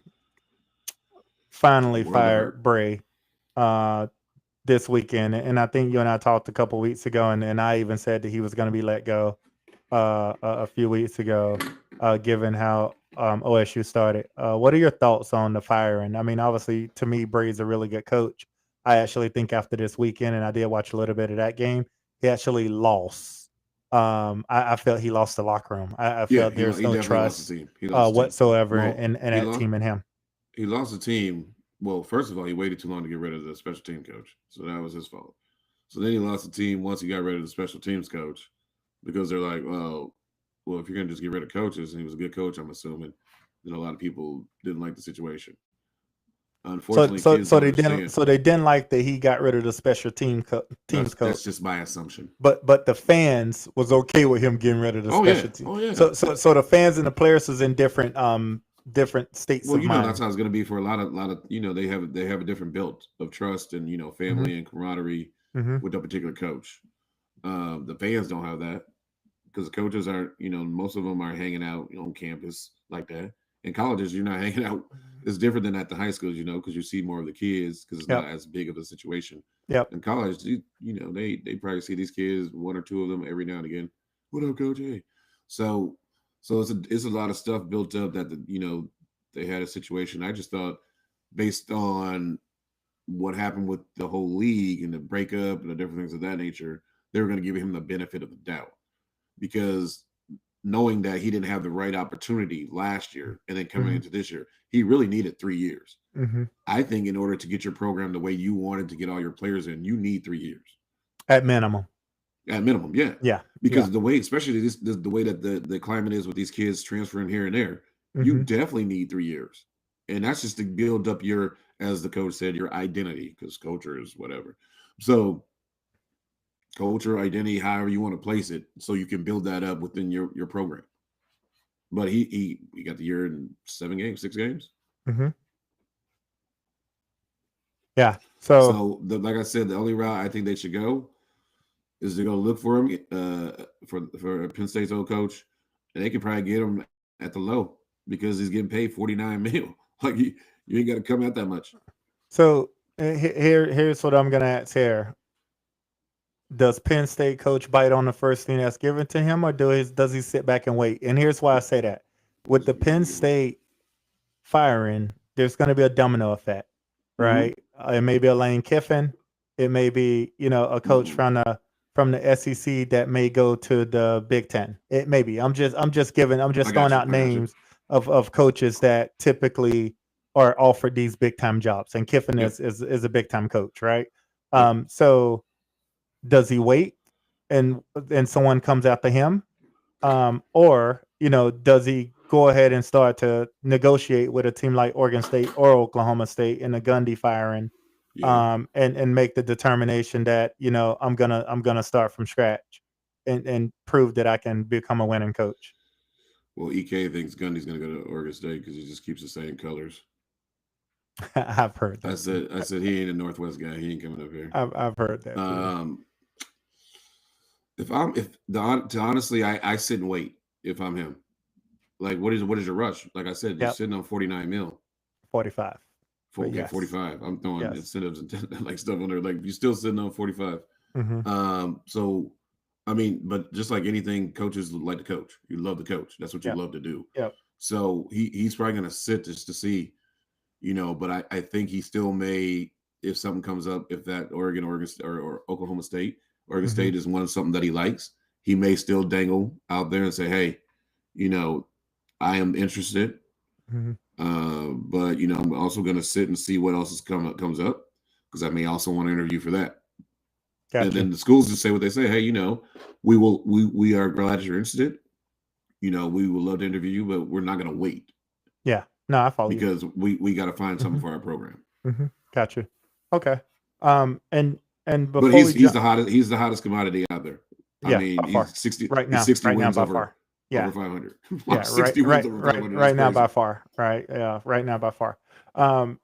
fired Bray this weekend, and I think you and I talked a couple weeks ago, and I even said that he was going to be let go a few weeks ago, given how OSU started. What are your thoughts on the firing? I mean, obviously, to me, Bray's a really good coach. I actually think after this weekend, and I did watch a little bit of that game, he actually lost. I felt he lost the locker room. I felt there's no trust whatsoever in that team and him. He lost the team. Well, first of all, he waited too long to get rid of the special team coach. So that was his fault. So then he lost the team once he got rid of the special teams coach because they're like, well, if you're going to just get rid of coaches, and he was a good coach, I'm assuming, then a lot of people didn't like the situation. Unfortunately, So kids don't they understand. didn't like that he got rid of the special teams coach. That's just my assumption. But the fans was okay with him getting rid of the Oh yeah, special team. oh yeah. So the fans and the players was in different states Well, of mind. that's how it's going to be for a lot of they have a different build of trust and family and camaraderie Mm-hmm. with a particular coach. The fans don't have that because the coaches aren't, most of them are hanging out on campus like that. In colleges, you're not hanging out. It's different than at the high schools, because you see more of the kids because it's Yep. not as big of a situation. Yep. In college, they probably see these kids, one or two of them every now and again. What up, coach? Hey. So it's a lot of stuff built up that they had a situation. I just thought based on what happened with the whole league and the breakup and the different things of that nature, they were going to give him the benefit of the doubt because knowing that he didn't have the right opportunity last year and then coming into this year, he really needed 3 years. Mm-hmm. I think in order to get your program the way you wanted to get all your players in, you need 3 years at minimum. At minimum, yeah. Yeah. Because the way, especially the way that the climate is with these kids transferring here and there, you definitely need 3 years. And that's just to build up your, as the coach said, your identity, because culture is whatever. So culture, identity, however you want to place it, so you can build that up within your program. But he got the year in 6 games. Mm-hmm. Yeah. So like I said, the only route I think they should go is to go look for him for Penn State's old coach, and they could probably get him at the low because he's getting paid $49 million. Like you ain't got to come out that much. So here's what I'm gonna ask here. Does Penn State coach bite on the first thing that's given to him, or does he sit back and wait? And here's why I say that. With the Penn State firing, there's going to be a domino effect, right? It may be a Lane Kiffin. It may be, a coach from the SEC that may go to the Big Ten. It may be. I'm just throwing out names of coaches that typically are offered these big time jobs. And Kiffin is a big time coach, right? So does he wait and someone comes after him? Or, does he go ahead and start to negotiate with a team like Oregon State or Oklahoma State in the Gundy firing, and make the determination that, I'm gonna start from scratch and prove that I can become a winning coach? Well, EK thinks Gundy's gonna go to Oregon State because he just keeps the same colors. I've heard that. I said he ain't a Northwest guy. He ain't coming up here. I've heard that. Honestly, I sit and wait if I'm him. Like, what is your rush? Like I said, you're sitting on $49 million. 45. 45. I'm throwing incentives and like stuff on there. Like you're still sitting on 45. So I mean, but just like anything, coaches like to coach. You love the coach. That's what you love to do. Yep. So he's probably gonna sit just to see, but I think he still may, if something comes up, if that Oregon or Oklahoma State, Oregon State is something that he likes, he may still dangle out there and say, hey, I am interested. But I'm also going to sit and see what else comes up because I may also want to interview for that. Gotcha. And then the schools just say what they say. Hey, we are glad that you're interested. We would love to interview you, but we're not going to wait. Yeah, no, I follow because we got to find something for our program. Gotcha. Okay. And before but he's the hottest. He's the hottest commodity out there. Yeah, I mean, he's 60 right now. 60 right wins now by over, far. Yeah, over 500. Yeah, 60 wins over 500. Right now by far. Right. Yeah, right now by far. And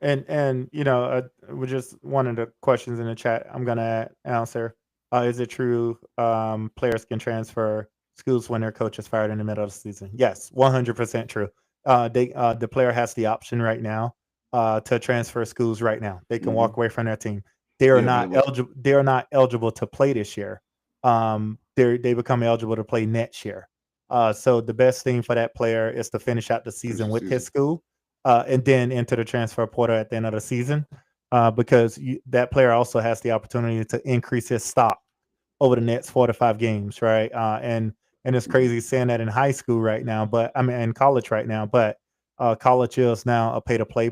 we're just one of the questions in the chat I'm gonna answer. Is it true players can transfer schools when their coach is fired in the middle of the season? Yes, 100% true. The player has the option right now to transfer schools right now. They can walk away from their team. They are not eligible. They are not eligible to play this year. They become eligible to play next year. So the best thing for that player is to finish out the season with his school, and then enter the transfer portal at the end of the season, because that player also has the opportunity to increase his stock over the next 4 to 5 games, right? And it's crazy saying that in high school right now, but I mean in college right now, but college is now a pay-to-play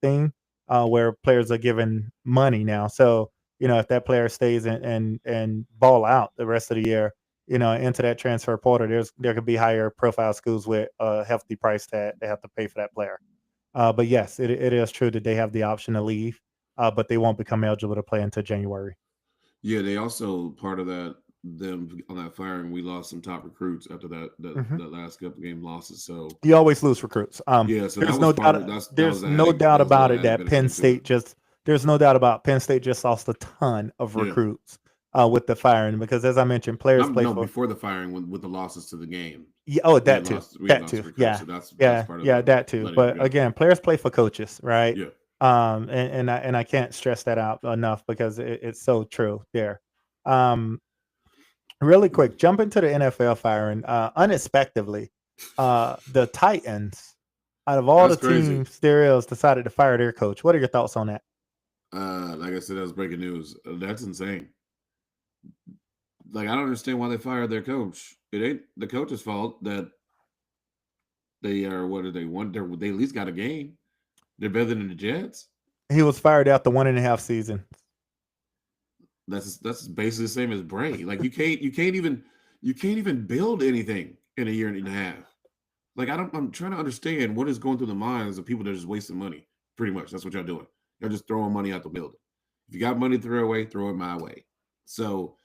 thing, where players are given money now. So if that player stays and ball out the rest of the year, into that transfer portal, there could be higher profile schools with a hefty price tag they have to pay for that player. But yes, it is true that they have the option to leave, but they won't become eligible to play until January. Yeah, they also part of that them on that firing. We lost some top recruits after that last couple game losses. So You always lose recruits. yeah, so that There's was no part doubt. of that There's was no added. doubt That was about another it added that Penn benefit to it. State just. There's no doubt about Penn State just lost a ton of Yeah. recruits with the firing because, as I mentioned, players play for. Before the firing with the losses to the game. Yeah, oh, We that had too. lost That too. recruits, Yeah, so that's yeah, part of yeah. the That too. letting them But go. again, players play for coaches, right? Yeah. And I can't stress that out enough because it's so true there. Really quick, jump into the NFL firing. Unexpectedly, the Titans, out of all That's the crazy. teams there is, decided to fire their coach. What are your thoughts on that? Like I said, that was breaking news. That's insane. Like I don't understand why they fired their coach. It ain't the coach's fault that they are. What do they want? They at least got a game. They're better than the Jets. He was fired after 1.5 seasons. That's basically the same as Bray. Like you can't even build anything in a year and a half. Like I'm trying to understand what is going through the minds of people that are just wasting money. Pretty much, that's what y'all doing. You're just throwing money out the building. If you got money to throw away, throw it my way. So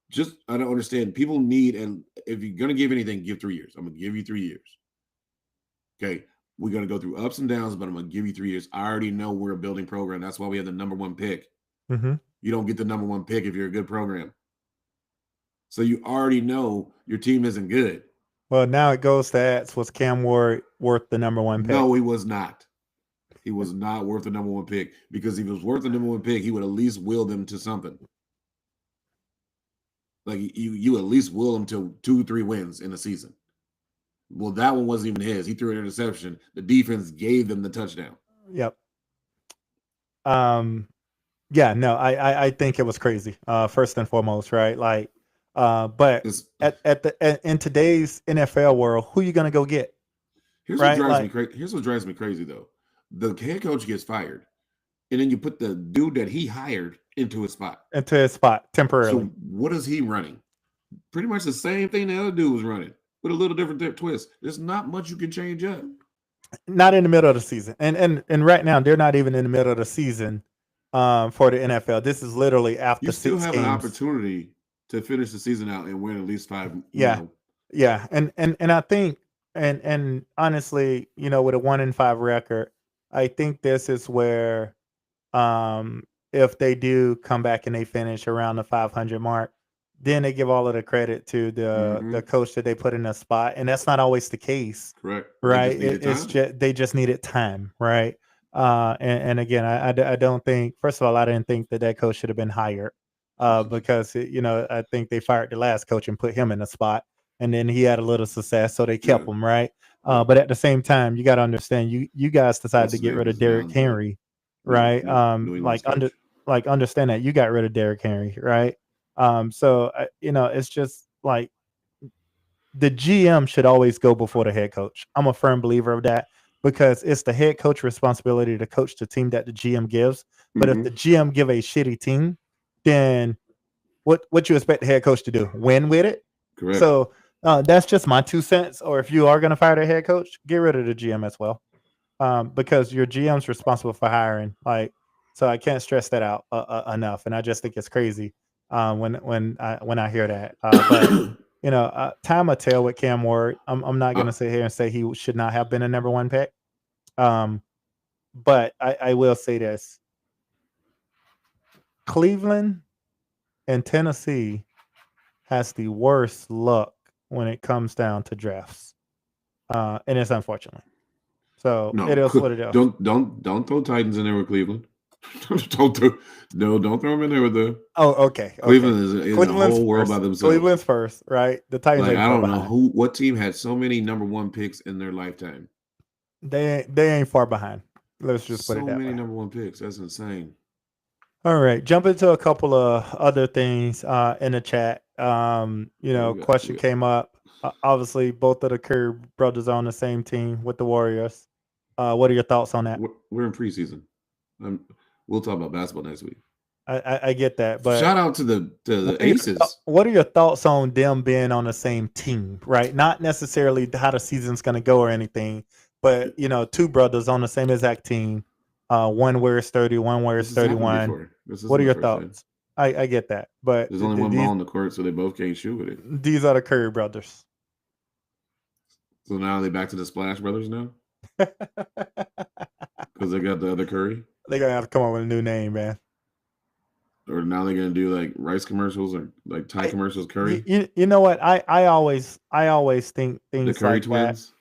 just I don't understand. People need, and if you're gonna give anything, give 3 years. I'm gonna give you 3 years. Okay. We're gonna go through ups and downs, but I'm gonna give you 3 years. I already know we're a building program. That's why we have the number 1 pick. Mm-hmm. You don't get the number 1 pick if you're a good program. So you already know your team isn't good. Well, now it goes to ask, was Cam Ward worth the number 1 pick? No, he was not. He was not worth the number 1 pick, because if he was worth the number 1 pick, he would at least will them to something. Like you at least will them to 2-3 wins in a season. Well, that one wasn't even his. He threw an interception. The defense gave them the touchdown. Yep. Yeah, no, I think it was crazy. First and foremost, right? Like, but in today's NFL world, who you gonna go get? Here's what drives me crazy. Here's what drives me crazy though. The head coach gets fired, and then you put the dude that he hired into his spot. Temporarily. So what is he running? Pretty much the same thing the other dude was running, with a little different twist. There's not much you can change up. Not in the middle of the season, and right now they're not even in the middle of the season for the NFL. This is literally after you still 6 have games. an opportunity to finish the season out and win at least 5. Yeah, and I think and honestly, with a 1-5 record, I think this is where if they do come back and they finish around the 500 mark, then they give all of the credit to the coach that they put in a spot, and that's not always the case. Correct. Right? They just needed time, right? And again, I don't think. First of all, I didn't think that coach should have been hired because I think they fired the last coach and put him in a spot, and then he had a little success, so they kept him, right? But at the same time, you got to understand, you guys decided to get rid of Derrick Henry, right? Understand that you got rid of Derrick Henry, right? So it's just like the GM should always go before the head coach. I'm a firm believer of that, because it's the head coach responsibility to coach the team that the GM gives. But if the GM give a shitty team, then what you expect the head coach to do? Win with it? Correct. So that's just my 2 cents. Or if you are going to fire the head coach, get rid of the GM as well, because your GM's responsible for hiring. So I can't stress that out enough. And I just think it's crazy when I hear that. But time will tell with Cam Ward. I'm not going to sit here and say he should not have been a number 1 pick. But I will say this: Cleveland and Tennessee has the worst luck when it comes down to drafts, and it's unfortunate. So it is what it is. Don't throw Titans in there with Cleveland. don't throw them in there with the. Oh, okay. Cleveland is in the whole world by themselves. Cleveland's first, right? The Titans. I don't know what team had so many number 1 picks in their lifetime. They ain't far behind. Let's just put it that way. So many number 1 picks. That's insane. All right, jump into a couple of other things in the chat. Question came up. Obviously, both of the Curry brothers are on the same team with the Warriors. What are your thoughts on that? We're in preseason. We'll talk about basketball next week. I get that, but shout out to the Aces. What are your thoughts on them being on the same team? Right, not necessarily how the season's going to go or anything, but two brothers on the same exact team. One wears 30, one wears This has happened 31. before. This What are isn't your the first time. thoughts? I get that, but There's only one ball in the court, so they both can't shoot with it. these are the Curry brothers. So now they back to the Splash Brothers now because they got the other Curry. They're gonna have to come up with a new name, man. Or now they're gonna do like rice commercials or like Thai commercials. Curry, You know what? I always think the things Curry like twins.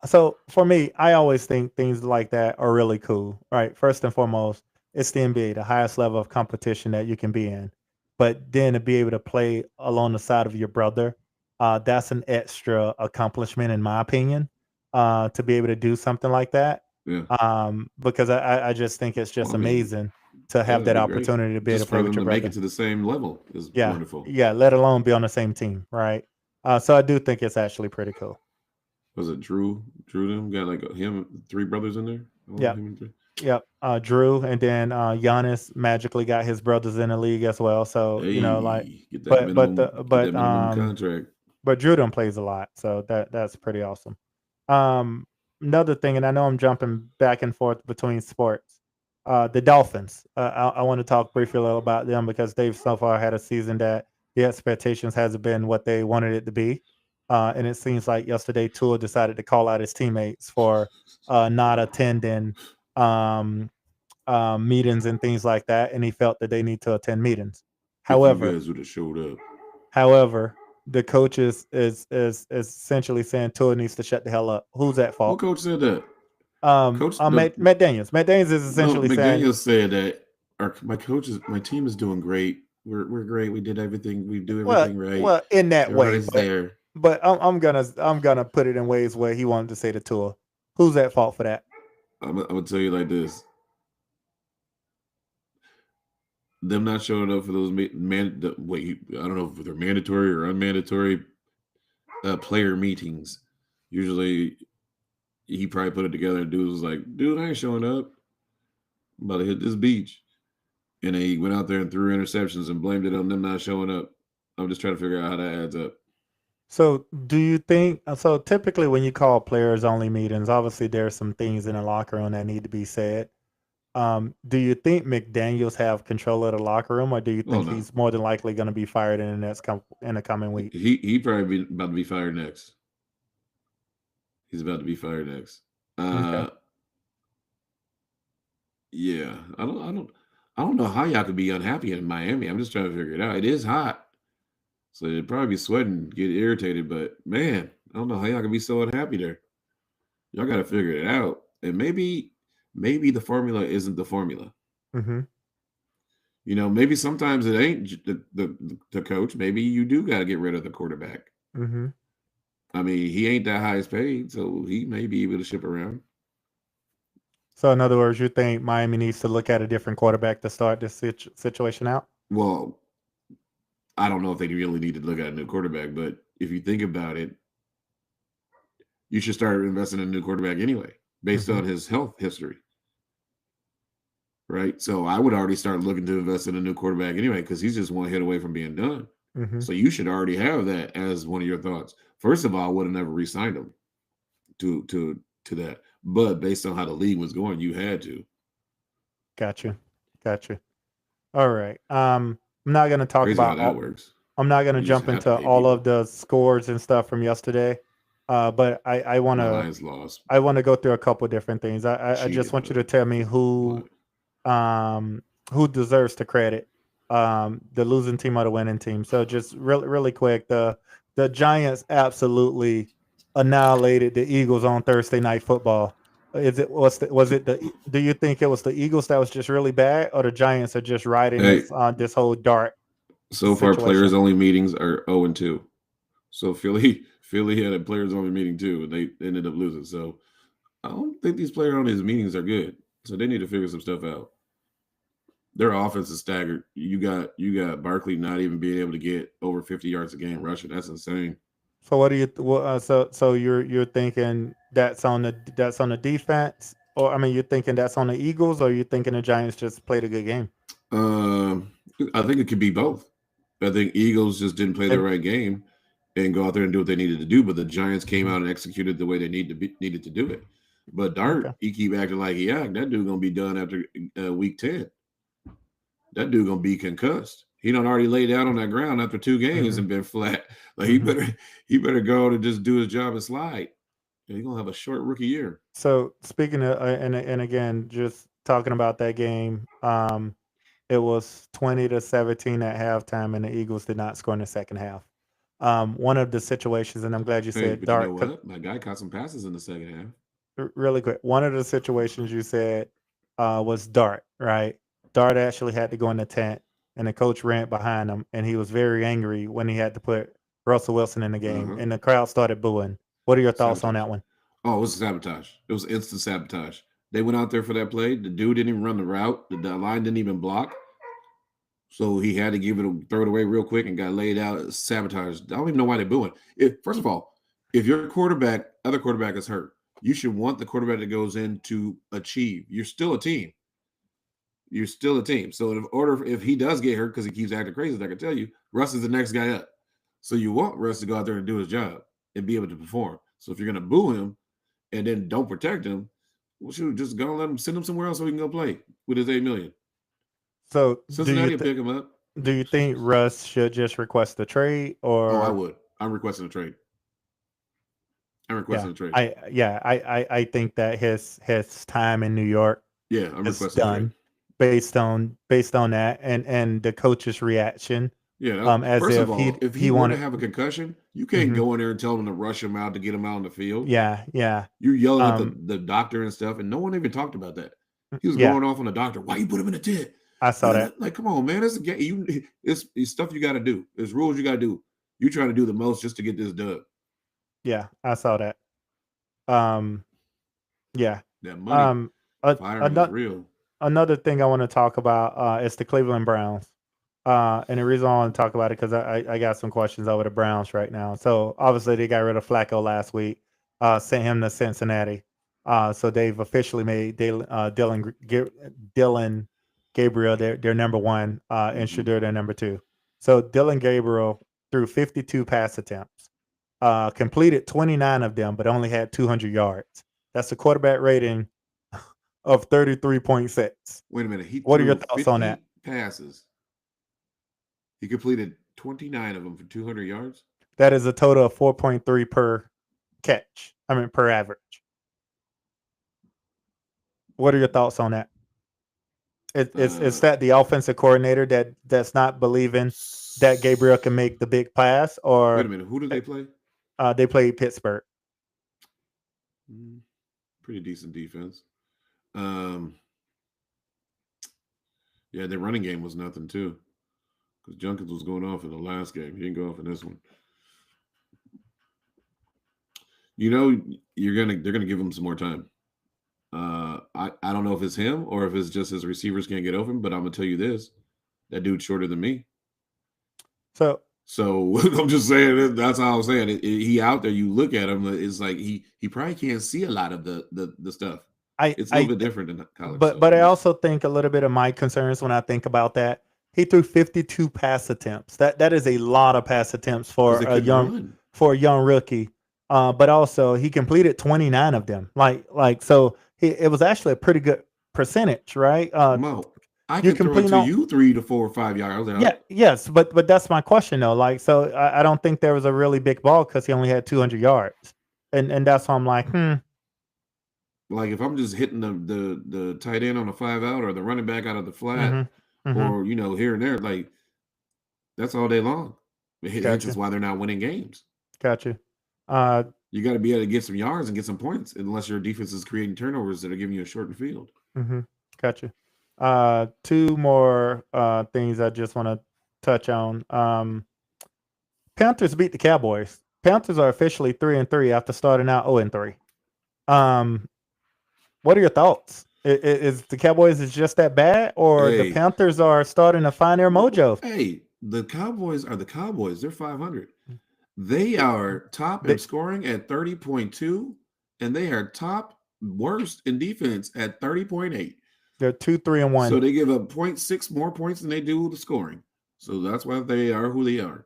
that. So for me, I always think things like that are really cool. Right. First and foremost, it's the NBA, the highest level of competition that you can be in. But then to be able to play along the side of your brother, that's an extra accomplishment, in my opinion. To be able to do something like that. Yeah, Because I just think it's just Well, I mean, amazing to yeah, have that'd that be great. opportunity to be able Just to play for with them your to make brother. it to the same level is Yeah. wonderful. Yeah. Let alone be on the same team. Right. So I do think it's actually pretty cool. Was it Drew? Drew them got like him, 3 brothers in there. Yeah. Him and 3. Yep. Drew, and then Giannis magically got his brothers in the league as well. So Hey, get that minimum contract. but Drew done plays a lot, so that's pretty awesome. Another thing, and I know I'm jumping back and forth between sports. The Dolphins. I want to talk briefly about them because they've so far had a season that the expectations hasn't been what they wanted it to be. And it seems like yesterday Tua decided to call out his teammates for not attending meetings and things like that, and he felt that they need to attend meetings. If you However, guys would have showed up. the coach is essentially saying Tua needs to shut the hell up. Who's at What fault? coach said that? Matt Daniels. Matt Daniels is essentially saying McDaniels said that my team is doing great. We're great. We did everything. We do everything right. well, in that way, Everybody's there. but I'm gonna put it in ways where he wanted to say to Tua, who's at fault for that? I'm gonna tell you like this: them not showing up for those I don't know if they're mandatory or unmandatory player meetings. Usually, he probably put it together, and dude was like, "Dude, I ain't showing up. I'm about to hit this beach," and then he went out there and threw interceptions and blamed it on them not showing up. I'm just trying to figure out how that adds up. So, do you think so? Typically, when you call players only meetings, obviously there's some things in the locker room that need to be said. Do you think McDaniels have control of the locker room, or do you think no. he's more than likely going to be fired in the coming week? He probably about to be fired next. He's about to be fired next. Okay. Yeah, I don't know how y'all could be unhappy in Miami. I'm just trying to figure it out. It is hot, so you'd probably be sweating, get irritated. But man, I don't know how y'all could be so unhappy there. Y'all got to figure it out. And maybe the formula isn't the formula. Mm-hmm. Maybe sometimes it ain't the coach. Maybe you do got to get rid of the quarterback. Mm-hmm. I mean, he ain't that highest paid, so he may be able to ship around. So, in other words, you think Miami needs to look at a different quarterback to start this situation out? Well, I don't know if they really need to look at a new quarterback, but if you think about it, you should start investing in a new quarterback anyway, based on his health history. Right? So I would already start looking to invest in a new quarterback anyway, because he's just one hit away from being done. Mm-hmm. So you should already have that as one of your thoughts. First of all, I would have never re-signed him to that. But based on how the league was going, you had to. Gotcha. All right. I'm not going to talk Crazy about how that works. I'm not going to You jump just have to into pay all people. of the scores and stuff from yesterday. But I want The to Lions lost. I want to go through a couple of different things. I just Cheated, want you but to tell me who deserves the credit, the losing team or the winning team. So just really quick, the Giants absolutely annihilated the Eagles on Thursday Night Football. Do you think it was the Eagles that was just really bad, or the Giants are just riding this whole dart? So far, situation? players only meetings are 0-2. So Philly had a players only meeting too, and they ended up losing. So I don't think these player only meetings are good. So they need to figure some stuff out. Their offense is staggered. You got Barkley not even being able to get over 50 yards a game rushing. That's insane. So what do you? So you're thinking that's on the defense, or I mean, you're thinking that's on the Eagles, or you're thinking the Giants just played a good game? I think it could be both. I think Eagles just didn't play the right game, and go out there and do what they needed to do. But the Giants came out and executed the way they needed to do it. But Dart, Okay. he keep acting like that dude gonna be done after week 10. That dude gonna be concussed. He done already laid down on that ground after 2 games and been flat. Like he better go and just do his job and slide. He's gonna have a short rookie year. So speaking of, and again, just talking about that game, it was 20-17 at halftime, and the Eagles did not score in the second half. One of the situations, and I'm glad you Hey, said but Dart. you know what? My guy caught some passes in the second half. Really quick, one of the situations you said was Dart, right? Dart actually had to go in the tent, and the coach ran behind him, and he was very angry when he had to put Russell Wilson in the game, and the crowd started booing. What are your thoughts on that one? Oh, it was sabotage. It was instant sabotage. They went out there for that play. The dude didn't even run the route. The line didn't even block. So he had to throw it away real quick and got laid out. Sabotage. I don't even know why they're booing. First of all, if your other quarterback is hurt, you should want the quarterback that goes in to achieve. You're still a team. You're still a team. So if he does get hurt because he keeps acting crazy, I can tell you, Russ is the next guy up. So you want Russ to go out there and do his job and be able to perform. So if you're going to boo him and then don't protect him, well, shoot, just go let him, send him somewhere else so he can go play with his $8 million. So Cincinnati will pick him up. Do you think Russ should just request a trade, or? Oh, I would. I'm requesting a trade. I think that his time in New York, I'm is requesting done based on that and the coach's reaction. Yeah. As first if of all, if he wanted to have a concussion, you can't go in there and tell him to rush him out to get him out on the field. Yeah. You're yelling at the doctor and stuff, and no one even talked about that. He was going off on the doctor. Why you put him in a tent? I saw that. Like, come on, man. It's a game. It's stuff you got to do. There's rules you got to do. You trying to do the most just to get this done. Yeah, I saw that. Yeah. That money. Fire is real. Another thing I want to talk about is the Cleveland Browns. And the reason I want to talk about it because I got some questions over the Browns right now. So obviously they got rid of Flacco last week, sent him to Cincinnati. So they've officially made Dylan Gabriel their number one, and Shedeur their number two. So Dylan Gabriel threw 52 pass attempts, completed 29 of them, but only had 200 yards. That's a quarterback rating of 33.6. Wait a minute. What are your thoughts on that? Passes. He completed 29 of them for 200 yards. That is a total of 4.3 per catch. Per average. What are your thoughts on that? Is that the offensive coordinator that's not believing that Gabriel can make the big pass? Or wait a minute, who did they play? They played Pittsburgh. Pretty decent defense. Yeah, their running game was nothing too, because Jenkins was going off in the last game. He didn't go off in this one. You know, they're gonna give him some more time. I don't know if it's him or if it's just his receivers can't get open, but I'm gonna tell you this: that dude's shorter than me. So I'm just saying that's how I'm saying. He out there, you look at him, it's like he probably can't see a lot of the stuff. It's a little bit different than college. But I also think a little bit of my concerns when I think about that. He threw 52 pass attempts. That is a lot of pass attempts for a young rookie. But also he completed 29 of them. So it was actually a pretty good percentage, right? Mo, I can throw it to you 3 to 4 or 5 yards out. Yeah, yes, but that's my question though. So I don't think there was a really big ball because he only had 200 yards, and that's why I'm like, Like if I'm just hitting the tight end on a 5 out or the running back out of the flat, or here and there, like that's all day long. That's just why they're not winning games. Gotcha. You got to be able to get some yards and get some points, unless your defense is creating turnovers that are giving you a shortened field. Gotcha. 2 more things I just want to touch on. Panthers beat the Cowboys. Panthers are officially 3-3 after starting out 0-3. What are your thoughts? Is the Cowboys is just that bad, or the Panthers are starting to find their mojo? Hey, the Cowboys are the Cowboys. They're 500. They are top in scoring at 30.2, and they are top worst in defense at 30.8. They're 2-3-1. So they give up 0.6 more points than they do the scoring. So that's why they are who they are.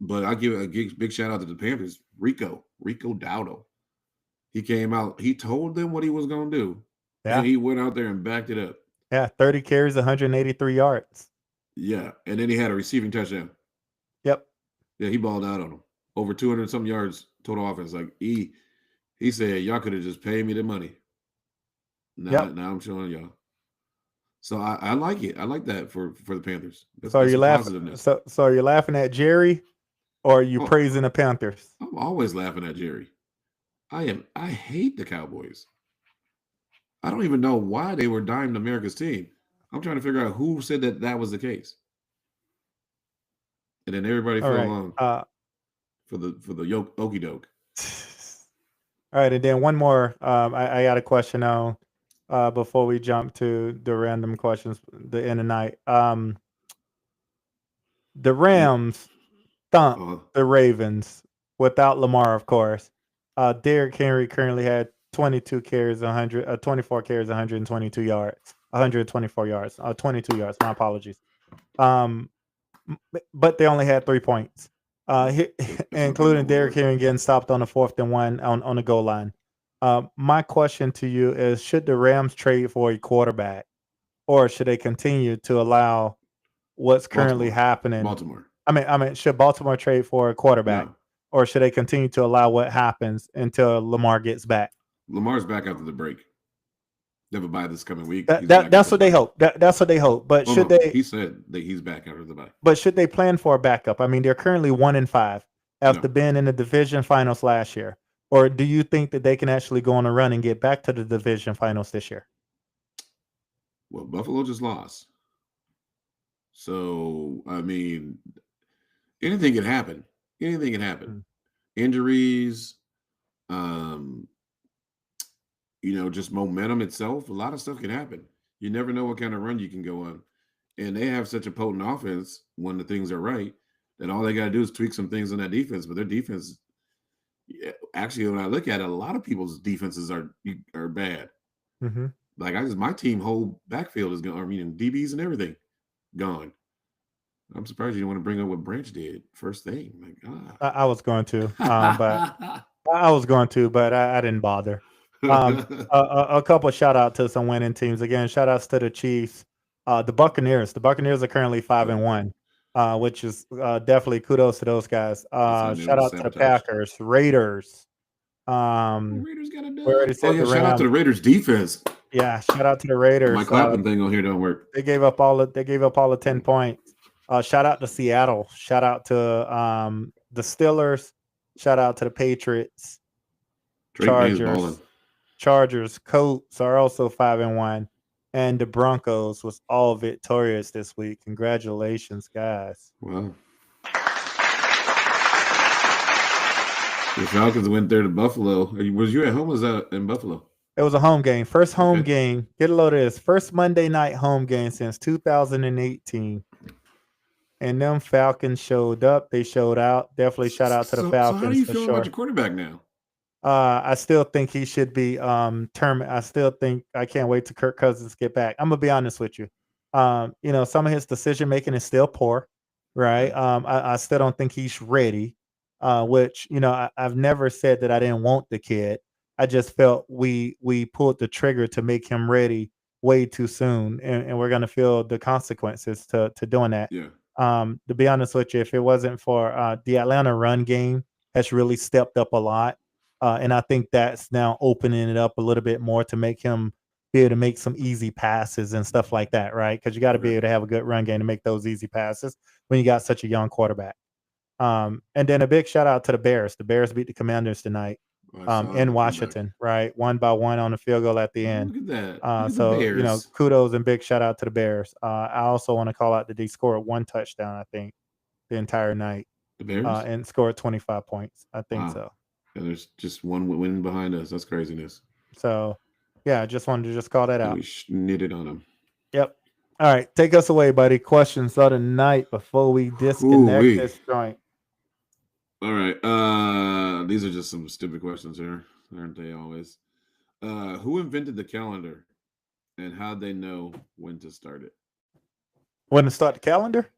But I give a big shout out to the Panthers. Rico Dowdle. He came out. He told them what he was going to do, and Yeah. he went out there and backed it up. Yeah. 30 carries, 183 yards. Yeah, and then he had a receiving touchdown. Yep. Yeah, he balled out on them. Over 200 some yards total offense. Like he said, y'all could have just paid me the money. Now I'm showing y'all. So I like it. I like that for the Panthers. So are you laughing? So are you laughing at Jerry, or are you praising the Panthers? I'm always laughing at Jerry. I hate the Cowboys. I don't even know why they were dying America's team. I'm trying to figure out who said that was the case. And then everybody fell along for the okie doke. All right, and then one more. I got a question on before we jump to the random questions. The end of night. The Rams thumped the Ravens without Lamar, of course. Derrick Henry currently had 22 carries, 24 carries, 122 yards, 124 yards, 22 yards. My apologies. But they only had 3 points, including Derrick Henry getting stopped on the 4th and 1 on the goal line. My question to you is: should the Rams trade for a quarterback, or should they continue to allow what's currently happening? Baltimore. I mean, should Baltimore trade for a quarterback, or should they continue to allow what happens until Lamar gets back? Lamar's back after the break. They have a bye this coming week. That's what they hope. That's what they hope. But they? He said that he's back after the bye. But should they plan for a backup? I mean, they're currently 1-5 after being in the division finals last year. Or do you think that they can actually go on a run and get back to the division finals this year? Well, Buffalo just lost. So, I mean, anything can happen. Anything can happen. Injuries, just momentum itself. A lot of stuff can happen. You never know what kind of run you can go on. And they have such a potent offense when the things are right that all they got to do is tweak some things on that defense. But their defense, actually, when I look at it, a lot of people's defenses are bad. Mm-hmm. Like my team whole backfield is gone. I mean, DBs and everything gone. I'm surprised you didn't want to bring up what Branch did first thing. My God, I was going to, but I didn't bother. A couple of shout out to some winning teams. Again, shout outs to the Chiefs, the Buccaneers. The Buccaneers are currently 5-1, which is definitely kudos to those guys. Shout out to the Packers, Raiders. Raiders got a dub. Shout out to the Raiders defense. Yeah, shout out to the Raiders. My clapping thing on here don't work. They gave up all the 10 points. Shout out to Seattle. Shout out to the Steelers. Shout out to the Patriots. Chargers, Colts are also 5-1, and the Broncos was all victorious this week. Congratulations, guys! Wow. The Falcons went there to Buffalo. Was you at home? Was that in Buffalo? It was a home game. First home game. Get a load of this. First Monday night home game since 2018. And them Falcons showed up. They showed out. Definitely shout out to the Falcons. So how do you feel about your quarterback now? I still think he should be I still think I can't wait till Kirk Cousins get back. I'm gonna be honest with you. Some of his decision making is still poor, right? I still don't think he's ready. Which I've never said that I didn't want the kid. I just felt we pulled the trigger to make him ready way too soon, and we're gonna feel the consequences to doing that. Yeah. To be honest with you, if it wasn't for the Atlanta run game has really stepped up a lot. And I think that's now opening it up a little bit more to make him be able to make some easy passes and stuff like that, right? Because you got to be able to have a good run game to make those easy passes when you got such a young quarterback. And then a big shout out to the Bears. The Bears beat the Commanders tonight in Washington, right? 1-1 on the field goal at the end. Look at that. Kudos and big shout out to the Bears. I also want to call out that they scored 1 touchdown, I think, the entire night. The Bears? And scored 25 points. I think so. And there's just one win behind us. That's craziness. So, yeah, I just wanted to call that out. We knitted on them. Yep. All right, take us away, buddy. Questions of the night before we disconnect this joint. All right. These are just some stupid questions here, aren't they always? Who invented the calendar, and how'd they know when to start it? When to start the calendar?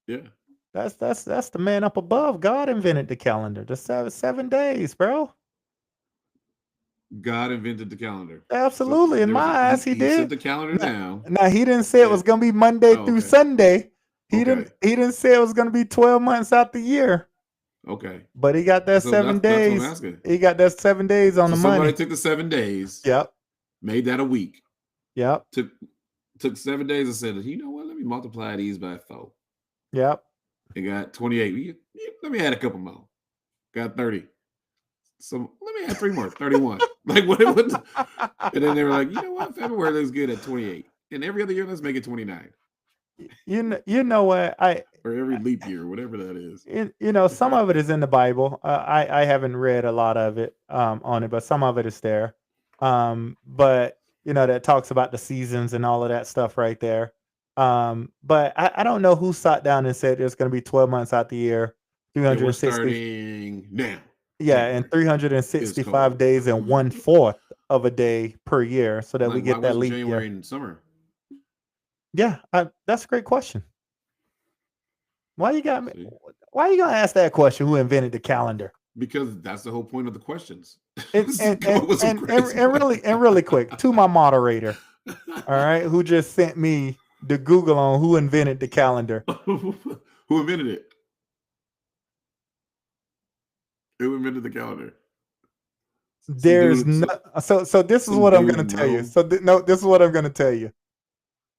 Yeah. That's the man up above. God invented the calendar. The 7 days, bro. God invented the calendar. Absolutely, in there was my eyes, he he set did. the calendar Now, down. now he didn't say it was and- gonna be Monday oh, through okay. Sunday. He Okay. didn't say it was gonna be 12 months out the year. Okay. But he got that So 7 that's what I'm days. asking. He got that 7 days on So the somebody money. took the 7 days, Yep. made that a week, Yep. took 7 days and said, you know what? Let me multiply these by 4. Yep. It got 28. Let me add a couple more. Got 30. So let me add 3 more. 31. Like what? And then they were like, you know what? February looks good at 28. And every other year, let's make it 29. You know what? Or every leap year, whatever that is. Some of it is in the Bible. I haven't read a lot of it on it, but some of it is there. But that talks about the seasons and all of that stuff right there. But I don't know who sat down and said there's going to be 12 months out the year, And we're 360. starting now. Yeah, and 365 days and 1/4 of a day per year, so that we get that leap January year. in summer. Yeah, that's a great question. Why you gonna ask that question? Who invented the calendar? Because that's the whole point of the questions. And really quick to my moderator, all right, who just sent me the Google on who invented the calendar. Who invented it? Who invented the calendar? There's no. So this is what I'm going to tell you. This is what I'm going to tell you.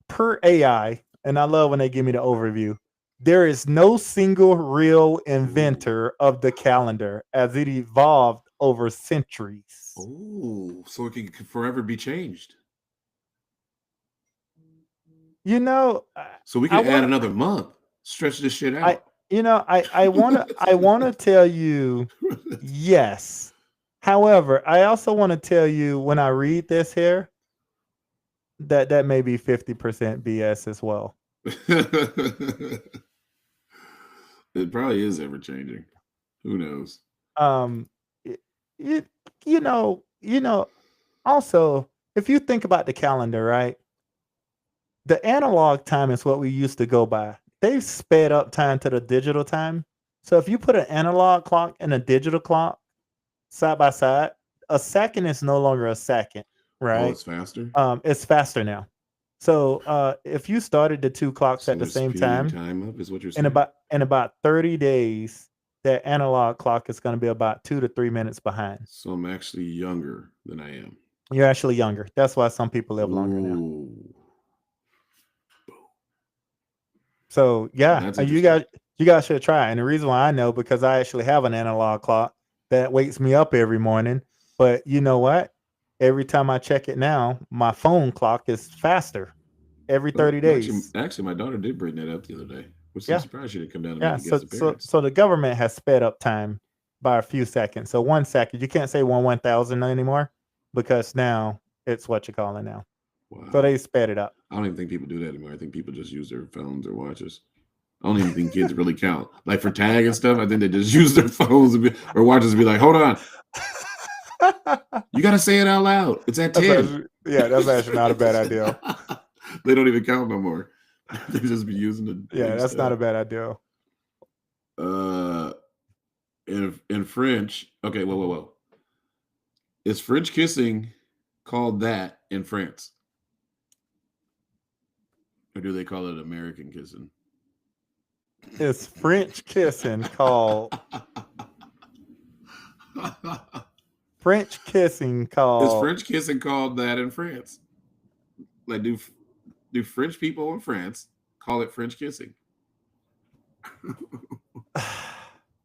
Per AI, and I love when they give me the overview. There is no single real inventor of the calendar, as it evolved over centuries. Oh, so it can forever be changed. So we can add another month. Stretch this shit out. I want to tell you yes. However, I also want to tell you when I read this here that may be 50% BS as well. It probably is ever changing. Who knows? Also, if you think about the calendar, right? The analog time is what we used to go by. They've sped up time to the digital time. So if you put an analog clock and a digital clock side by side, a second is no longer a second, right? Oh, it's faster? It's faster now. So if you started the two clocks at the same time up is what you're saying. In about 30 days, that analog clock is going to be about 2 to 3 minutes behind. So I'm actually younger than I am. You're actually younger. That's why some people live longer now. So yeah, you guys should try. And the reason why I know, because I actually have an analog clock that wakes me up every morning. But you know what? Every time I check it now, my phone clock is faster every 30 days. Actually, my daughter did bring that up the other day. Which I'm surprised she didn't come down and so the government has sped up time by a few seconds. So 1 second, you can't say 1/1000 anymore because now it's what you call it now. Wow. So they sped it up. I don't even think people do that anymore. I think people just use their phones or watches. I don't even think kids really count. Like for tag and stuff, I think they just use their phones or watches and be like, hold on. You got to say it out loud. It's at 10. That's actually not a bad idea. They don't even count no more. They just be using the. Yeah, that's not a bad idea. In French, okay, whoa. Is French kissing called that in France? Or do they call it American kissing? Is French kissing called French kissing called? Is French kissing called that in France? Like, do French people in France call it French kissing?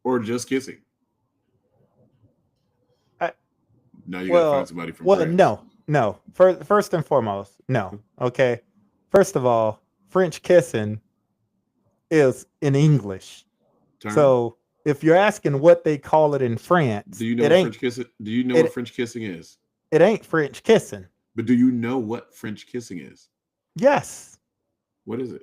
Or just kissing? No, you gotta find somebody from France. No. First and foremost, no. Okay. First of all, French kissing is in English. So if you're asking what they call it in France, do you know what French kissing? Do you know what French kissing is? It ain't French kissing. But do you know what French kissing is? Yes. What is it?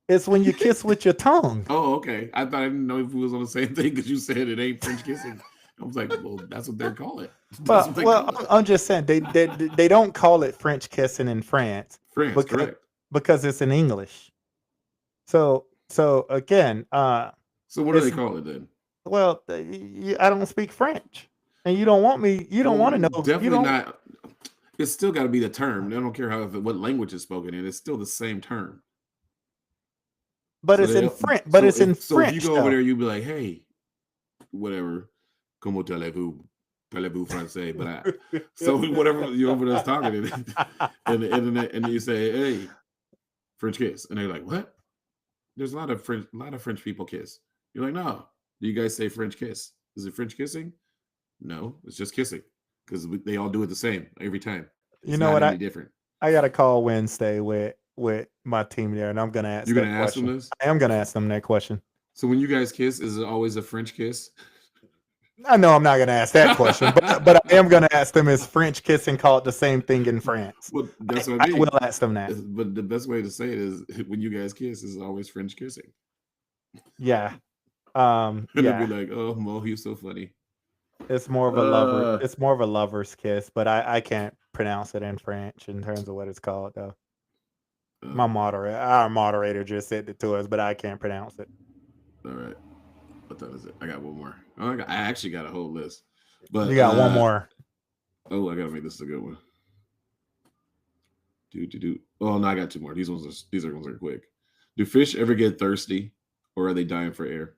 It's when you kiss with your tongue. Oh, okay. I didn't know if we was on the same thing because you said it ain't French kissing. I was like, well, that's what they call it. I'm just saying they don't call it French kissing in France. Correct. Because it's in English. So So again, So what do they it's call it then? well, I don't speak French, and you don't want me. You don't Well, want to know. You definitely don't. not. It's still got to be the term. I don't care what language is spoken in. It's still the same term. But So it's in they French. But so it's in if you French go over though. there, you be like, hey, whatever, comment parlez-vous français? But so whatever you over there's talking, and you say, hey, French kiss, and they're like, what? There's a lot of French people kiss. You're like, no. Do you guys say French kiss? Is it French kissing? No, it's just kissing because they all do it the same every time. You It's know not what? any different. I got a call Wednesday with my team there, and I'm gonna ask You're that gonna ask them question. this. I am gonna ask them that question. So when you guys kiss, is it always a French kiss? I know I'm not gonna ask that question, but I am gonna ask them, is French kissing called the same thing in France? Well, that's what I I mean. will ask them that. But the best way to say it is when you guys kiss, is always French kissing. Yeah. And they'll Yeah. be like, oh, Mo, he's so funny. It's more of a lover. It's more of a lover's kiss, but I can't pronounce it in French in terms of what it's called though. Our moderator just said it to us, but I can't pronounce it. All right. What time is it? I got one more. I actually got a whole list. But You got one more. Oh, I gotta make this a good one. Oh no, I got two more. These ones are quick. Do fish ever get thirsty, or are they dying for air?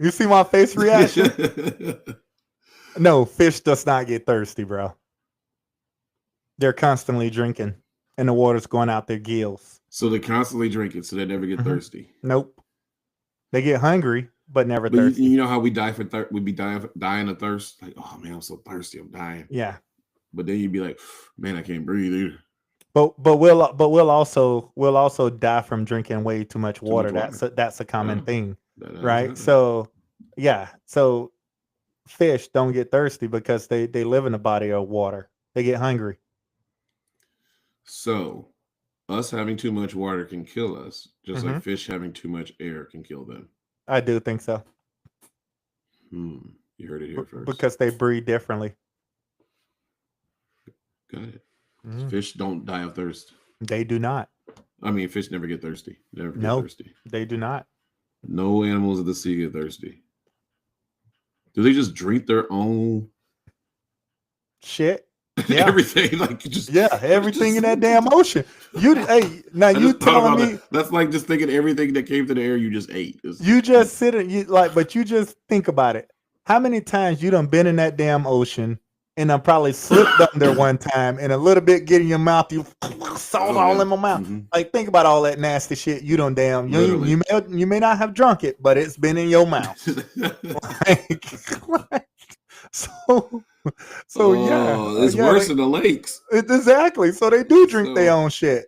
You see my face reaction? No, fish does not get thirsty, bro. They're constantly drinking, and the water's going out their gills. So they're constantly drinking, so they never get thirsty. Nope. They get hungry, but never thirsty. You know how we die for we'd be dying of thirst. Like, oh man, I'm so thirsty, I'm dying. Yeah. But then you'd be like, man, I can't breathe either. But we'll also die from drinking way too much water. That's a common thing, right? So yeah, so fish don't get thirsty because they live in a body of water. They get hungry. So us having too much water can kill us, just like fish having too much air can kill them. I do think so. You heard it here first. Because they breathe differently. Got it. Fish don't die of thirst. They do not. I mean, fish never get thirsty. Never get thirsty. They do not. No animals of the sea get thirsty. Do they just drink their own shit? Yeah. Everything, like just everything in that damn ocean. You telling me that's like just thinking everything that came to the air you just ate. You just sit and but you just think about it. How many times you done been in that damn ocean and I probably slipped under one time and a little bit get in your mouth, you salt all in my mouth. Mm-hmm. Like think about all that nasty shit you done damn. You may not have drunk it, but it's been in your mouth. It's worse in the lakes. Exactly. So they do drink their own shit.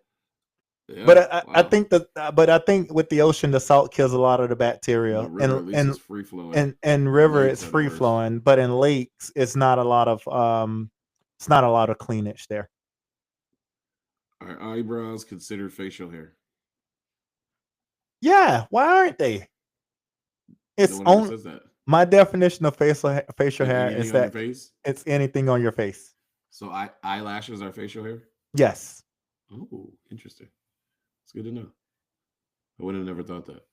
Yeah, but I think I think with the ocean, the salt kills a lot of the bacteria, and free flowing. And river it's free flowing, but in lakes it's not a lot of cleanage there. Are eyebrows considered facial hair? Yeah, why aren't they? It's only my definition of facial hair is that it's anything on your face. So eyelashes are facial hair? Yes. Oh, interesting. It's good to know. I would have never thought that.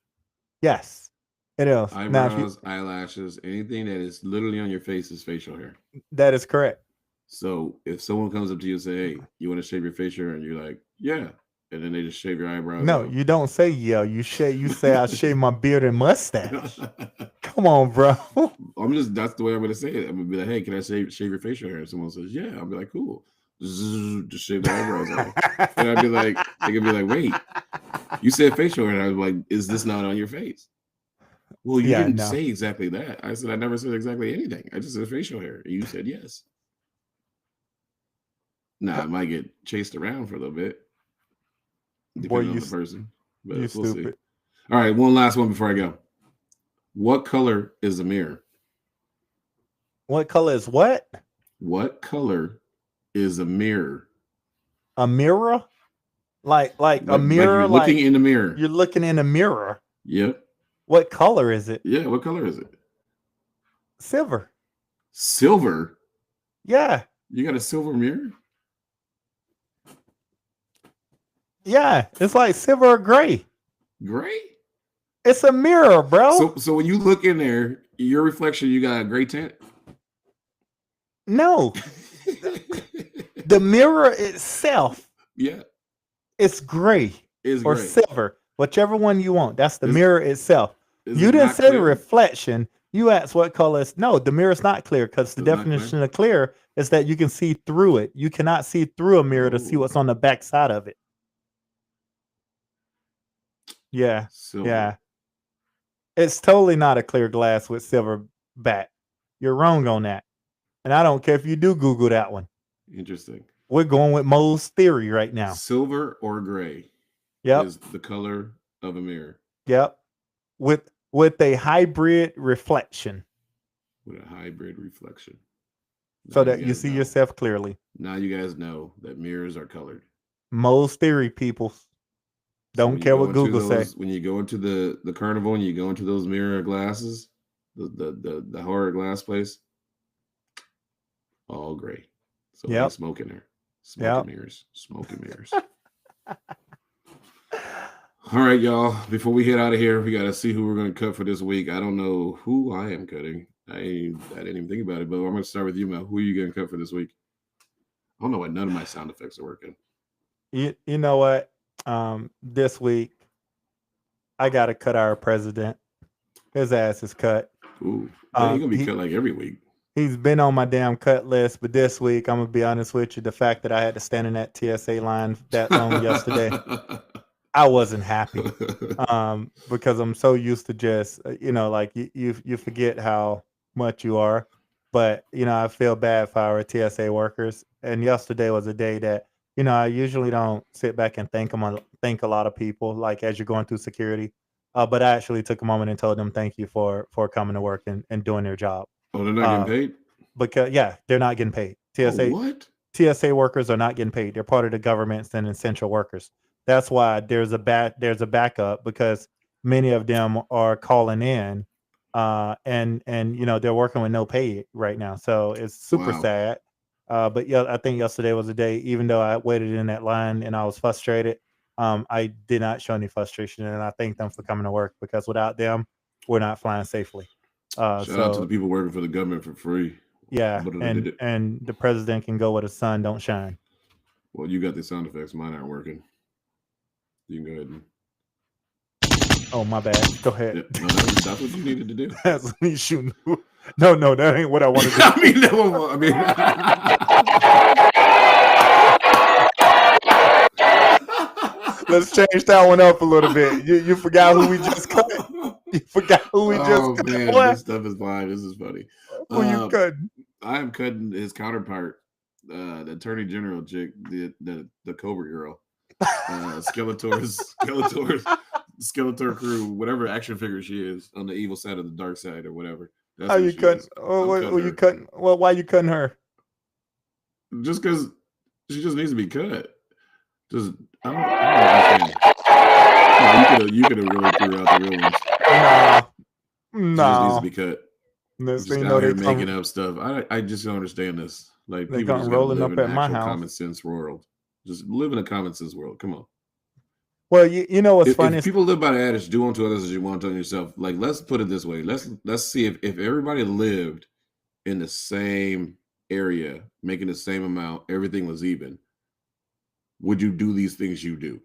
Yes, it is. Eyebrows, eyelashes, anything that is literally on your face is facial hair. That is correct. So if someone comes up to you and say, "Hey, you want to shave your face hair?" and you're like, "Yeah," and then they just shave your eyebrows. No, you don't say yeah. You say I shave my beard and mustache. Come on, bro. That's the way I'm gonna say it. I'm gonna be like, "Hey, can I shave your facial hair?" And someone says, "Yeah." I'll be like, "Cool." Just shave the eyebrows off. And I'd be like, they could be like, "Wait, you said facial hair," and I was like, "Is this not on your face?" Well, you didn't say exactly that. I said I never said exactly anything. I just said facial hair. And you said yes. Nah, I might get chased around for a little bit, depending on the person. But we'll see. All right, one last one before I go. What color is a mirror? What color is what? What color is a mirror? A mirror? Like a mirror? You're looking in the mirror. You're looking in a mirror. Yep. What color is it? Yeah, what color is it? Silver. Silver? Yeah. You got a silver mirror? Yeah, it's like silver or gray. Gray? It's a mirror, bro. So when you look in there, your reflection, you got a gray tint? No, the mirror itself, Yeah, it's gray it's or gray. silver, whichever one you want. That's the Is- mirror itself. Is You it didn't not say the clear? reflection. You asked what color is. No, the mirror's not clear because the It's not clear? definition of clear is that you can see through it. You cannot see through a mirror to see Oh. what's on the back side of it. Yeah, Silver. yeah. It's totally not a clear glass with silver back. You're wrong on that. And I don't care if you do Google that one. Interesting. We're going with Mo's theory right now. Silver or gray Yep, is the color of a mirror yep. With a hybrid reflection with a hybrid reflection. so Now that you guys see know. yourself clearly. Now you guys know that mirrors are colored. Mo's theory, people. So Don't when you care go what into Google say. those- When you go into the carnival and you go into those mirror glasses, the horror glass place, all gray. So Yep. there's smoke in there. Smoking Yep. mirrors. Smoking mirrors. All right, y'all. Before we head out of here, we got to see who we're going to cut for this week. I don't know who I am cutting. I didn't even think about it, but I'm going to start with you, Mel. Who are you going to cut for this week? I don't know why none of my sound effects are working. You know what? This week, I got to cut our president. His ass is cut. Ooh, yeah, you're going to be he- cut like every week. He's been on my damn cut list, but this week, I'm going to be honest with you, the fact that I had to stand in that TSA line that long yesterday, I wasn't happy. Because I'm so used to just, like you forget how much you are. But, I feel bad for our TSA workers. And yesterday was a day that, I usually don't sit back and thank a lot of people, like as you're going through security. But I actually took a moment and told them thank you for coming to work and doing their job. Oh, they're not getting paid? Because, yeah, they're not getting paid. Oh, what? TSA workers are not getting paid. They're part of the government and essential workers. That's why there's a backup, because many of them are calling in, and they're working with no pay right now. So it's super Wow. sad. But yeah, I think yesterday was a day. Even though I waited in that line and I was frustrated, I did not show any frustration, and I thank them for coming to work, because without them, we're not flying safely. Shout out to the people working for the government for free. Yeah, But they did it. and the president can go where the sun don't shine. Well, you got the sound effects. Mine aren't working. You can go ahead and. Oh, my bad. Go ahead. Yeah, no, that's what you needed to do. That's me shooting. No, that ain't what I want to do. I mean, no, Let's change that one up a little bit. You forgot who we just cut. You forgot who we just cut. Man, Boy. this stuff is fine. This is funny. Who you cutting? I am cutting his counterpart, the Attorney General chick, the Cobra girl, Skeletor crew, whatever action figure she is on the evil side of the dark side or whatever. That's How what you she cutting? is. Oh, I'm what you cutting? Well, why you cutting her? Just because she just needs to be cut. Just I don't understand. No, you could have really threw out the real ones. She just needs to be cut. This Just ain't out no here they making come, up stuff. I just don't understand this. Like they people come just gotta rolling live up in at an my actual house. common sense world. Just live in a common sense world. Come on. Well, you know what's funny? If people live by the adage, do unto others as you want unto yourself. Like, let's put it this way. Let's see if everybody lived in the same area, making the same amount, everything was even. Would you do these things you do?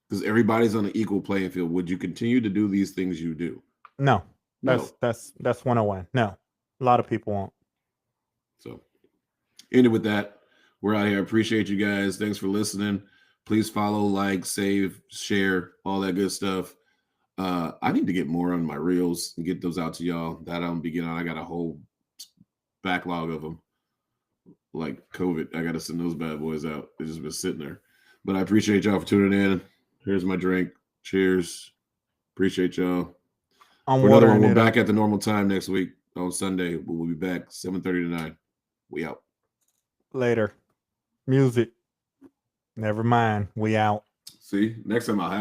Because everybody's on an equal playing field. Would you continue to do these things you do? No. No. That's 101. No. A lot of people won't. So, ended with that. We're out here. Appreciate you guys. Thanks for listening. Please follow, like, save, share, all that good stuff. I need to get more on my reels and get those out to y'all. That I'm beginning. I got a whole backlog of them. Like COVID, I got to send those bad boys out. They just been sitting there. But I appreciate y'all for tuning in. Here's my drink. Cheers. Appreciate y'all. I'm For another one, watering we're it back up. at the normal time next week on Sunday. We'll be back 7:30 to 9. We out. Later. Music. Never mind. We out. See, next time I'll have